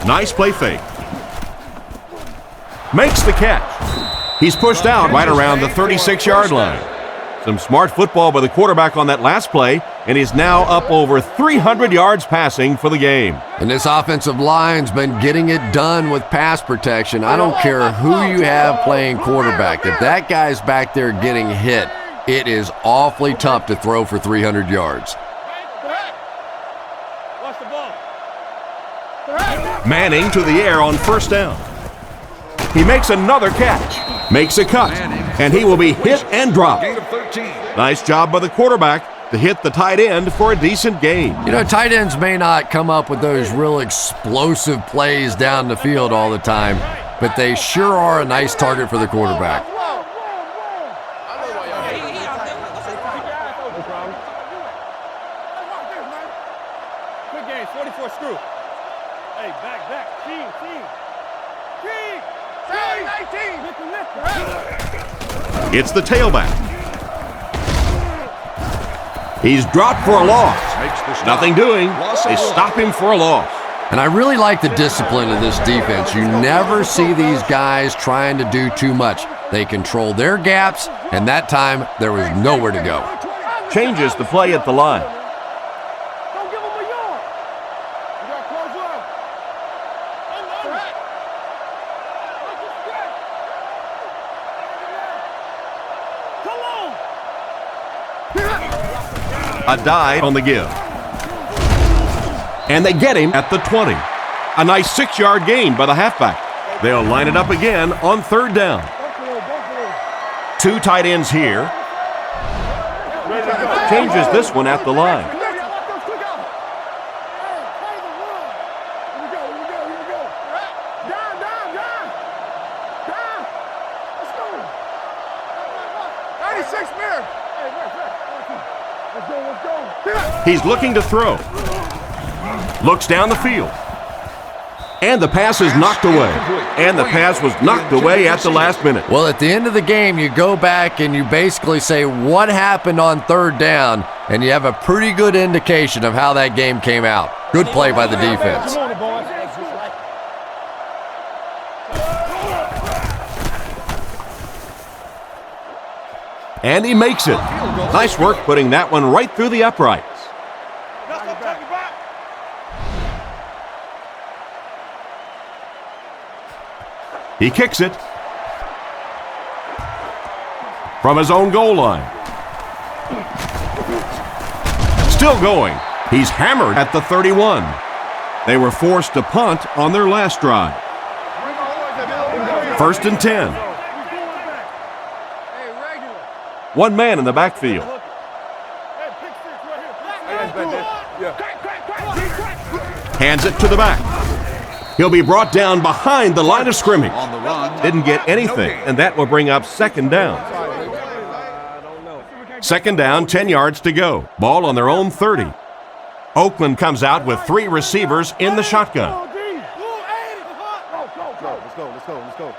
S4: Nice play fake. Makes the catch. He's pushed out right around the 36-yard line. Some smart football by the quarterback on that last play, and he's now up over 300 yards passing for the game.
S5: And this offensive line's been getting it done with pass protection. I don't care who you have playing quarterback. If that guy's back there getting hit, it is awfully tough to throw for 300 yards.
S4: Manning to the air on first down. He makes another catch, makes a cut, and he will be hit and dropped. Nice job by the quarterback to hit the tight end for a decent gain.
S5: You know, tight ends may not come up with those real explosive plays down the field all the time, but they sure are a nice target for the quarterback.
S1: Good game, 44 screw. Hey, back. Team.
S4: It's the tailback. He's dropped for a loss. Nothing doing. They stop him for a loss.
S5: And I really like the discipline of this defense. You never see these guys trying to do too much. They control their gaps, and that time there was nowhere to go.
S4: Changes the play at the line.
S1: Don't give him a yard. You got to close up. Come on.
S4: A dive on the give. And they get him at the 20. A nice 6-yard gain by the halfback. They'll line it up again on third down. 2 tight ends here. Changes this one at the line. He's looking to throw. Looks down the field. And the pass is knocked away. And the pass was knocked away at the last minute.
S5: Well, at the end of the game, you go back and you basically say what happened on third down, and you have a pretty good indication of how that game came out. Good play by the defense.
S4: And he makes it. Nice work putting that one right through the uprights. He kicks it from his own goal line. Still going. He's hammered at the 31. They were forced to punt on their last drive. 1st and 10. One man in the backfield. Hands it to the back. He'll be brought down behind the line of scrimmage. Didn't get anything, and that will bring up 2nd down. 2nd down, 10 yards to go. Ball on their own 30. Oakland comes out with 3 receivers in the shotgun.
S2: Let's go.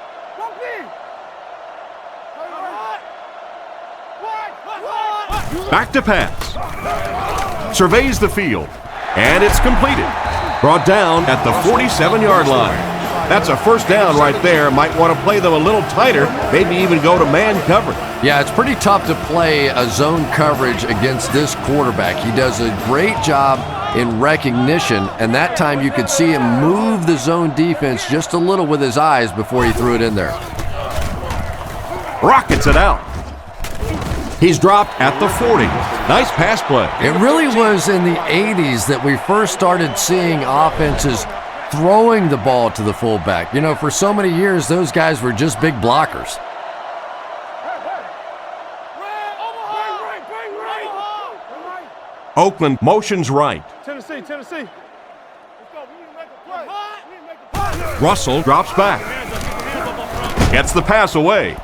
S4: Back to pass. Surveys the field, and it's completed. Brought down at the 47-yard line. That's a 1st down right there. Might want to play them a little tighter, maybe even go to man coverage.
S5: Yeah, it's pretty tough to play a zone coverage against this quarterback. He does a great job in recognition, and that time you could see him move the zone defense just a little with his eyes before he threw it in there.
S4: Rockets it out. He's dropped at the 40. Nice pass play.
S5: It really was in the 80s that we first started seeing offenses throwing the ball to the fullback. You know, for so many years, those guys were just big blockers.
S4: Oakland motions right.
S1: Tennessee. Let's go. We need to make a play.
S4: Russell drops back. Gets the pass away.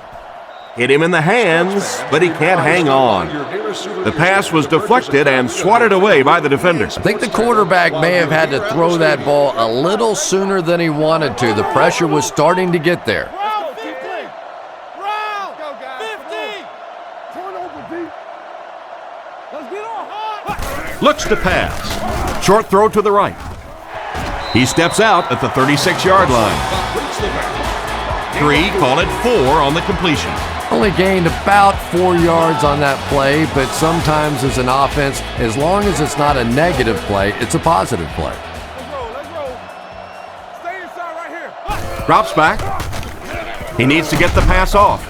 S4: Hit him in the hands, but he can't hang on. The pass was deflected and swatted away by the defenders.
S5: I think the quarterback may have had to throw that ball a little sooner than he wanted to. The pressure was starting to get there.
S1: Round 50. Round 50. Let's get on hard.
S4: Looks to pass. Short throw to the right. He steps out at the 36-yard line. 3, call it 4 on the completion.
S5: Only gained about 4 yards on that play, but sometimes as an offense, as long as it's not a negative play, it's a positive play.
S1: Let's roll. Stay inside right here.
S4: Drops back. He needs to get the pass off.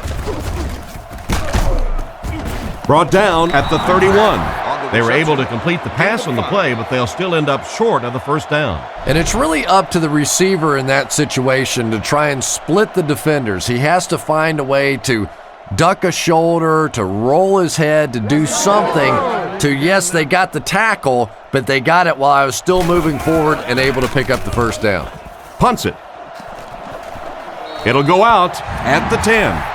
S4: Brought down at the 31. They were able to complete the pass on the play, but they'll still end up short of the first down.
S5: And it's really up to the receiver in that situation to try and split the defenders. He has to find a way to duck a shoulder, to roll his head, to do something to, yes, they got the tackle, but they got it while I was still moving forward and able to pick up the first down.
S4: Punts it. It'll go out at the 10.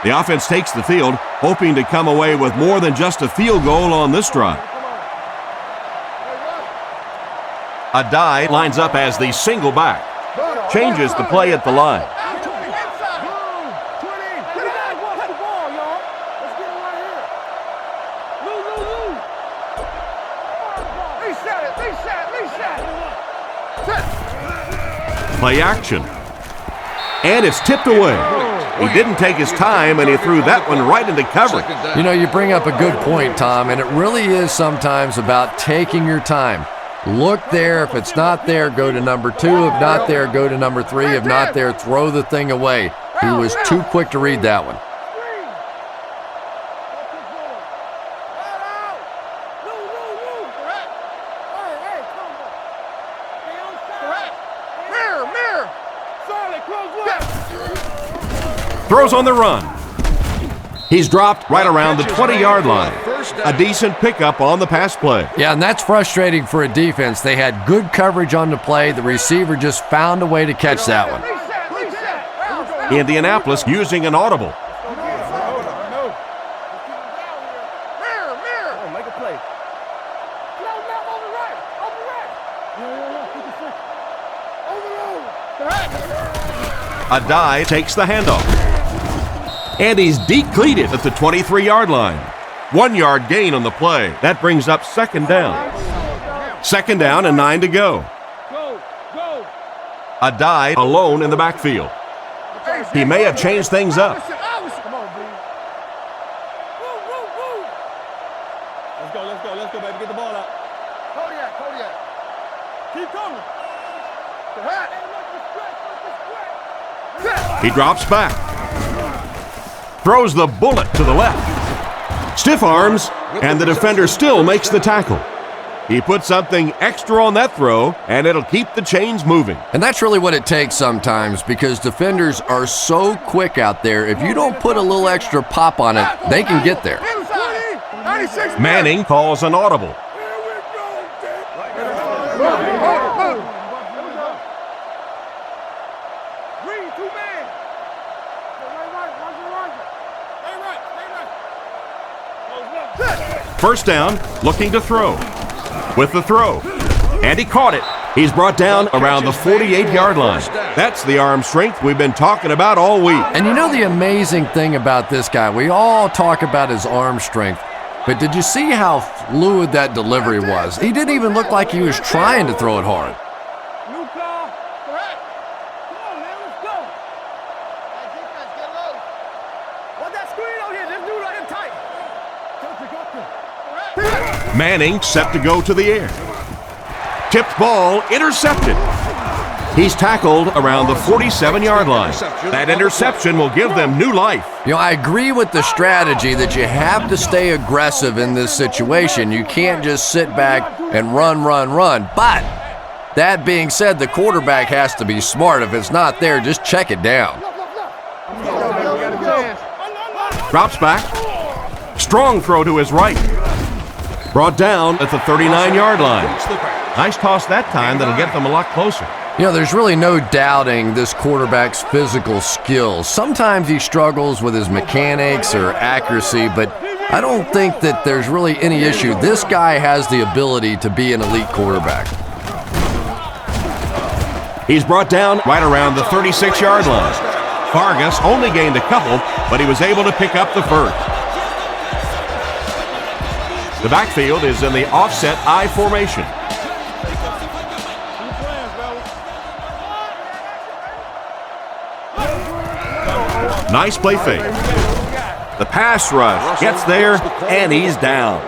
S4: The offense takes the field, hoping to come away with more than just a field goal on this drive. Adai lines up as the single back. Changes the play at the line. Play action. And it's tipped away. He didn't take his time, and he threw that one right into coverage.
S5: You know, you bring up a good point, Tom, and it really is sometimes about taking your time. Look there. If it's not there, go to number 2. If not there, go to number 3. If not there, throw the thing away. He was too quick to read that one.
S4: Throws on the run. He's dropped right around the 20-yard line. A decent pickup on the pass play.
S5: Yeah, and that's frustrating for a defense. They had good coverage on the play. The receiver just found a way to catch that one.
S4: Indianapolis using an audible. Adai takes the handoff. And he's decleated at the 23-yard line. 1 yard gain on the play. That brings up second down. Second down and 9 to go. Adai alone in the backfield. He may have changed things up.
S1: Let's go, baby. Get the ball out. Kodiak. Keep coming.
S4: He drops back. Throws the bullet to the left. Stiff arms, and the defender still makes the tackle. He put something extra on that throw, and it'll keep the chains moving.
S5: And that's really what it takes sometimes, because defenders are so quick out there. If you don't put a little extra pop on it, they can get there.
S4: Manning calls an audible. First down, looking to throw. With the throw. And he caught it. He's brought down around the 48-yard line. That's the arm strength we've been talking about all week.
S5: And you know the amazing thing about this guy, we all talk about his arm strength, but did you see how fluid that delivery was? He didn't even look like he was trying to throw it hard.
S4: Manning set to go to the air. Tipped ball intercepted. He's tackled around the 47-yard line. That interception will give them new life.
S5: You know, I agree with the strategy that you have to stay aggressive in this situation. You can't just sit back and run. But that being said, the quarterback has to be smart. If it's not there, just check it down.
S4: Drops back. Strong throw to his right. Brought down at the 39-yard line. Nice toss that time that'll get them a lot closer.
S5: You know, there's really no doubting this quarterback's physical skills. Sometimes he struggles with his mechanics or accuracy, but I don't think that there's really any issue. This guy has the ability to be an elite quarterback.
S4: He's brought down right around the 36-yard line. Vargas only gained a couple, but he was able to pick up the first. The backfield is in the offset I formation. Nice play fake. The pass rush gets there, and he's down.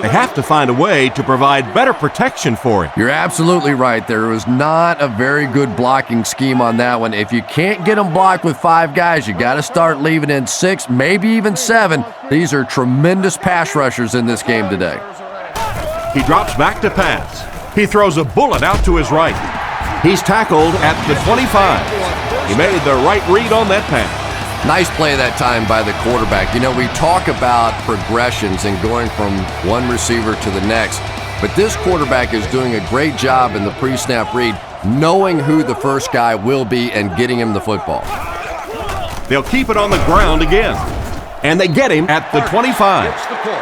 S4: They have to find a way to provide better protection for him.
S5: You're absolutely right. There was not a very good blocking scheme on that one. If you can't get them blocked with 5 guys, you got to start leaving in 6, maybe even 7. These are tremendous pass rushers in this game today.
S4: He drops back to pass. He throws a bullet out to his right. He's tackled at the 25. He made the right read on that pass.
S5: Nice play that time by the quarterback. You know, we talk about progressions and going from one receiver to the next, but this quarterback is doing a great job in the pre-snap read, knowing who the first guy will be and getting him the football.
S4: They'll keep it on the ground again, and they get him at the 25.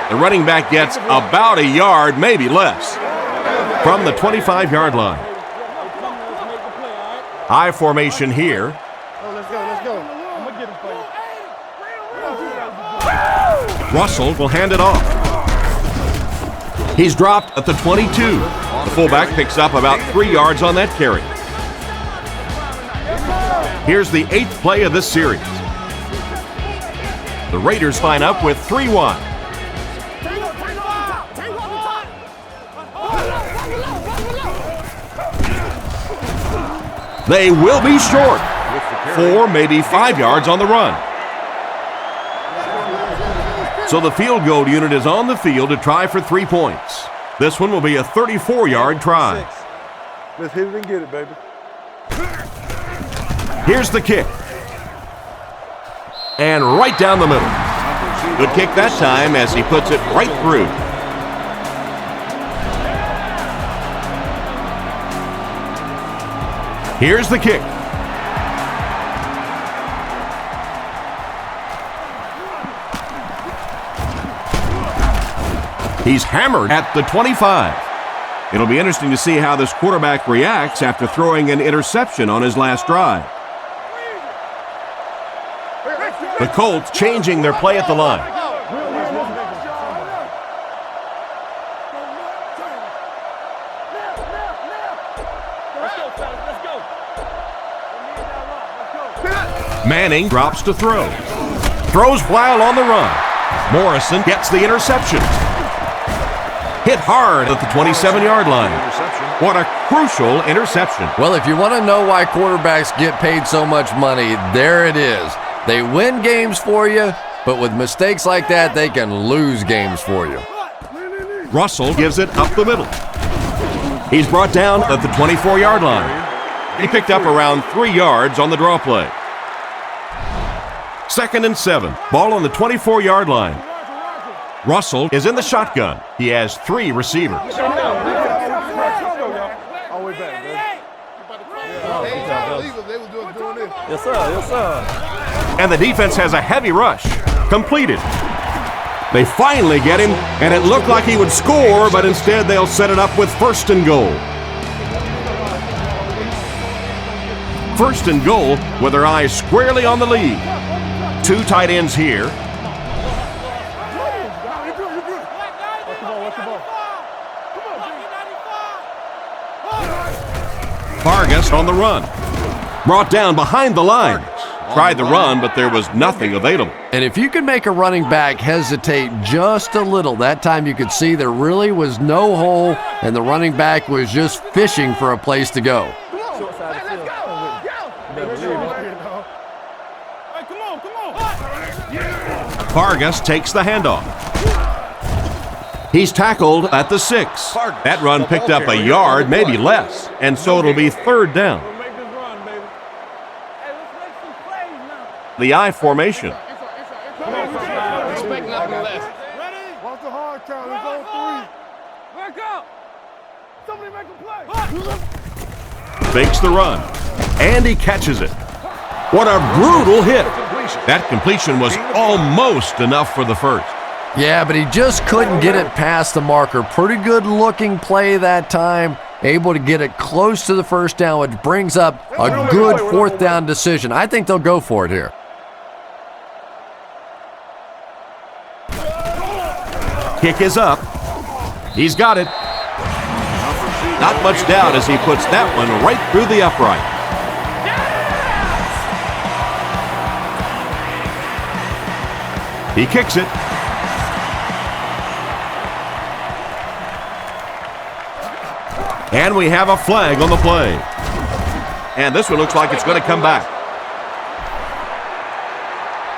S4: The running back gets about a yard, maybe less, from the 25-yard line. I formation here. Russell will hand it off. He's dropped at the 22. The fullback picks up about 3 yards on that carry. Here's the 8th play of this series. The Raiders line up with 3 wide. They will be short. 4, maybe 5 yards on the run. So the field goal unit is on the field to try for 3 points. This one will be a 34-yard try.
S1: Let's hit it and get it, baby.
S4: Here's the kick. And right down the middle. Good kick that time as he puts it right through. Here's the kick. He's hammered at the 25. It'll be interesting to see how this quarterback reacts after throwing an interception on his last drive. The Colts changing their play at the line. Manning drops to throw. Throws while on the run. Morrison gets the interception. Hit hard at the 27-yard line. What a crucial interception.
S5: Well, if you want to know why quarterbacks get paid so much money, there it is. They win games for you, but with mistakes like that, they can lose games for you.
S4: Russell gives it up the middle. He's brought down at the 24-yard line. He picked up around 3 yards on the draw play. 2nd and 7. Ball on the 24-yard line. Russell is in the shotgun. He has 3 receivers.
S1: Yes, sir. Yes, sir.
S4: And the defense has a heavy rush. Completed. They finally get him, and it looked like he would score, but instead they'll set it up with 1st and goal. 1st and goal with their eyes squarely on the lead. 2 tight ends here. Vargas on the run. Brought down behind the lines. Tried the run, but there was nothing available.
S5: And if you could make a running back hesitate just a little, that time you could see there really was no hole, and the running back was just fishing for a place to go.
S1: Short side of the field. Hey, come on.
S4: Vargas takes the handoff. He's tackled at the 6. That run picked up a yard, maybe less, and so it'll be third down.
S1: Make this run, baby. Hey, let's make some plays now.
S4: The I formation.
S1: Expect nothing less. Ready?
S6: Watch the hard count. It's on 3.
S1: Back up. Somebody make a play.
S4: Fakes the run, and he catches it. What a brutal hit. That completion was almost enough for the first.
S5: Yeah, but he just couldn't get it past the marker. Pretty good looking play that time. Able to get it close to the first down, which brings up a good fourth down decision. I think they'll go for it here.
S4: Kick is up. He's got it. Not much doubt as he puts that one right through the upright. He kicks it. And we have a flag on the play. And this one looks like it's going to come back.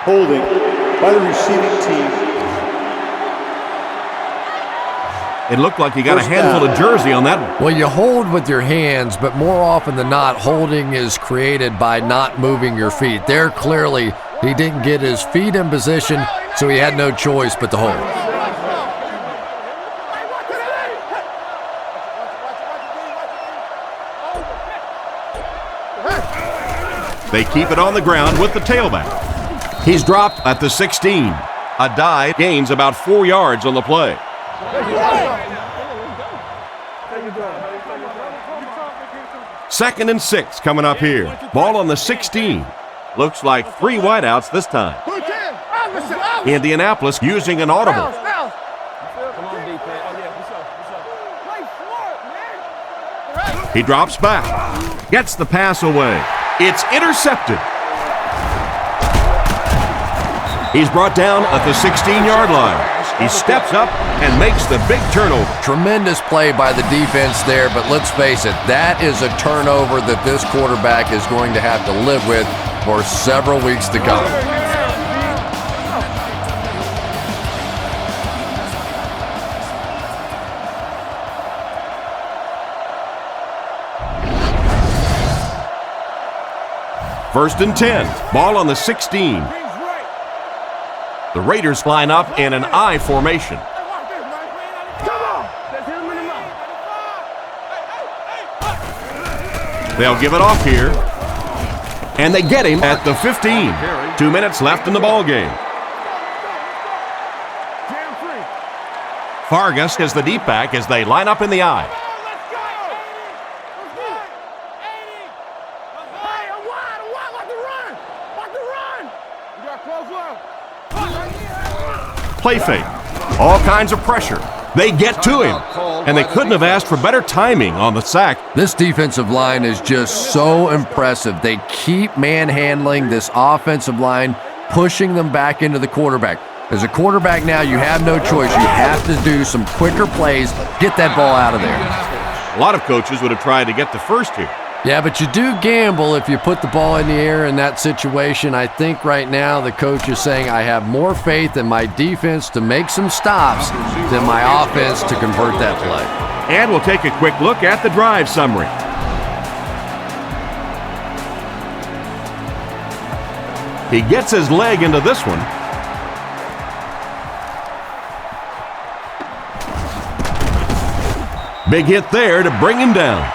S2: Holding by the receiving team.
S4: It looked like you got a handful of jersey on that one.
S5: Well, you hold with your hands, but more often than not, holding is created by not moving your feet. There, clearly, he didn't get his feet in position, so he had no choice but to hold.
S4: They keep it on the ground with the tailback. He's dropped at the 16. A dive gains about 4 yards on the play. Second and 6 coming up here. Ball on the 16. Looks like 3 wideouts this time. Indianapolis using an audible. He drops back. Gets the pass away. It's intercepted. He's brought down at the 16-yard line. He steps up and makes the big turnover.
S5: Tremendous play by the defense there, but let's face it, that is a turnover that this quarterback is going to have to live with for several weeks to come.
S4: First and 10. Ball on the 16. The Raiders line up in an I formation. They'll give it off here. And they get him at the 15. 2 minutes left in the ball game. Vargas is the deep back as they line up in the I. Play fake. All kinds of pressure. They get to him. And they couldn't have asked for better timing on the sack.
S5: This defensive line is just so impressive. They keep manhandling this offensive line, pushing them back into the quarterback. As a quarterback now, you have no choice. You have to do some quicker plays, get that ball out of there.
S4: A lot of coaches would have tried to get the first here.
S5: Yeah, but you do gamble if you put the ball in the air in that situation. I think right now the coach is saying I have more faith in my defense to make some stops than my offense to convert that play.
S4: And we'll take a quick look at the drive summary. He gets his leg into this one. Big hit there to bring him down.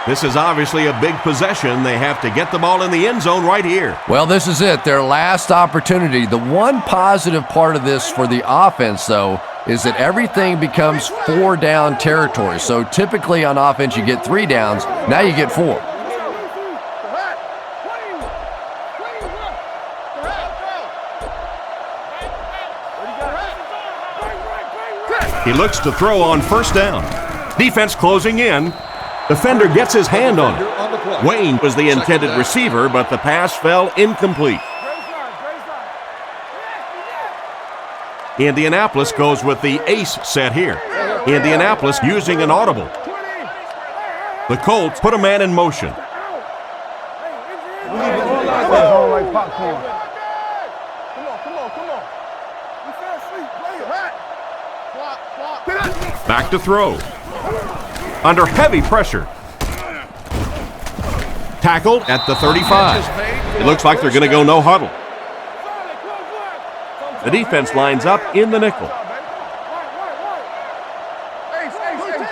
S4: This is obviously a big possession. They have to get the ball in the end zone right here.
S5: Well, this is it, their last opportunity. The one positive part of this for the offense, though, is that everything becomes 4-down territory. So typically on offense you get 3 downs. Now you get 4.
S4: He looks to throw on first down. Defense closing in. Defender gets his hand on it. Wayne was the intended receiver, but the pass fell incomplete. Indianapolis goes with the ace set here. Indianapolis using an audible. The Colts put a man in motion.
S6: popcorn. Come on. You fast sleep, play it. Block.
S4: Back to throw. Under heavy pressure. Tackled at the 35. It looks like they're going to go no huddle. The defense lines up in the nickel.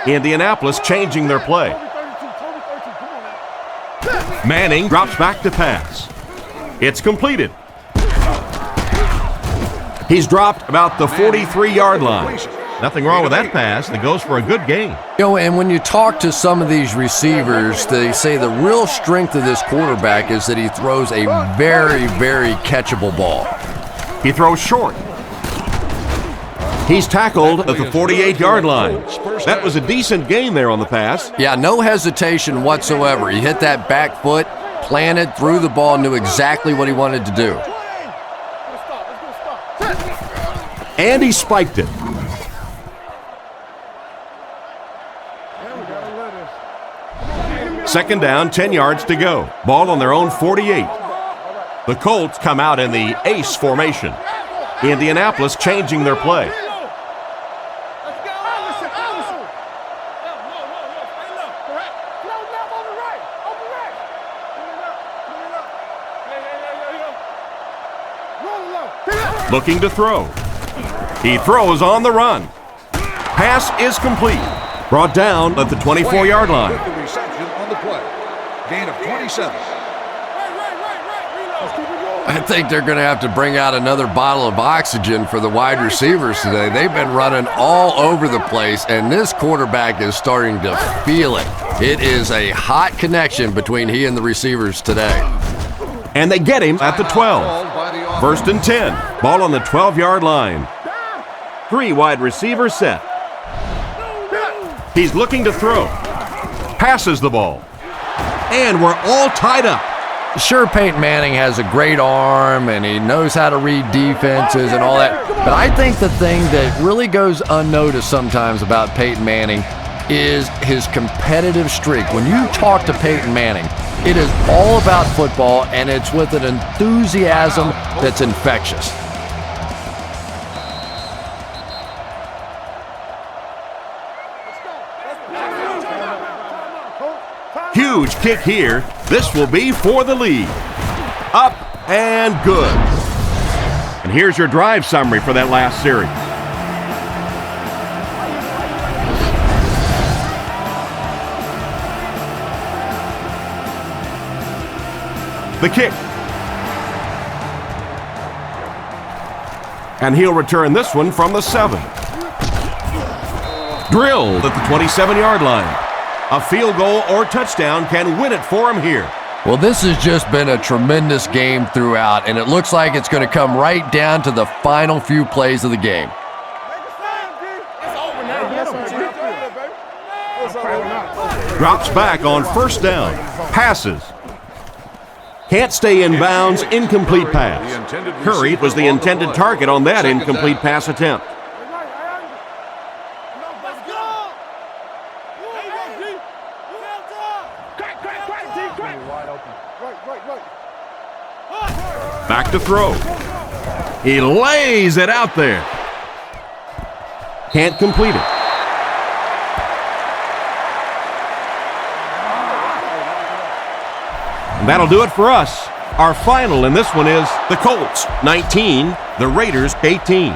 S4: Indianapolis changing their play. Manning drops back to pass. It's completed. He's dropped about the 43-yard line. Nothing wrong with that pass. That goes for a good gain.
S5: You know, and when you talk to some of these receivers, they say the real strength of this quarterback is that he throws a very, very catchable ball.
S4: He throws short. He's tackled at the 48-yard line. That was a decent gain there on the pass.
S5: Yeah, no hesitation whatsoever. He hit that back foot, planted, threw the ball, knew exactly what he wanted to do.
S4: And he spiked it. Second down, 10 yards to go. Ball on their own 48. The Colts come out in the ace formation. Indianapolis changing their play. Looking to throw. He throws on the run. Pass is complete. Brought down at the 24-yard line.
S3: With the reception on the play. Gain of 27.
S5: I think they're going to have to bring out another bottle of oxygen for the wide receivers today. They've been running all over the place, and this quarterback is starting to feel it. It is a hot connection between he and the receivers today.
S4: And they get him at the 12. First and 10. Ball on the 12-yard line. 3 wide receivers set. He's looking to throw. Passes the ball. And we're all tied up.
S5: Sure, Peyton Manning has a great arm and he knows how to read defenses and all that. But I think the thing that really goes unnoticed sometimes about Peyton Manning is his competitive streak. When you talk to Peyton Manning, it is all about football and it's with an enthusiasm that's infectious.
S4: Huge kick here. This will be for the lead. Up and good. And here's your drive summary for that last series. The kick. And he'll return this one from the 7. Drilled at the 27-yard line. A field goal or touchdown can win it for him here.
S5: Well, this has just been a tremendous game throughout, and it looks like it's going to come right down to the final few plays of the game.
S4: Drops back on first down. Passes. Can't stay in bounds. Incomplete pass. Curry was the intended target on that incomplete pass attempt. Back to throw. He lays it out there. Can't complete it. And that'll do it for us. Our final in this one is the Colts 19, the Raiders 18.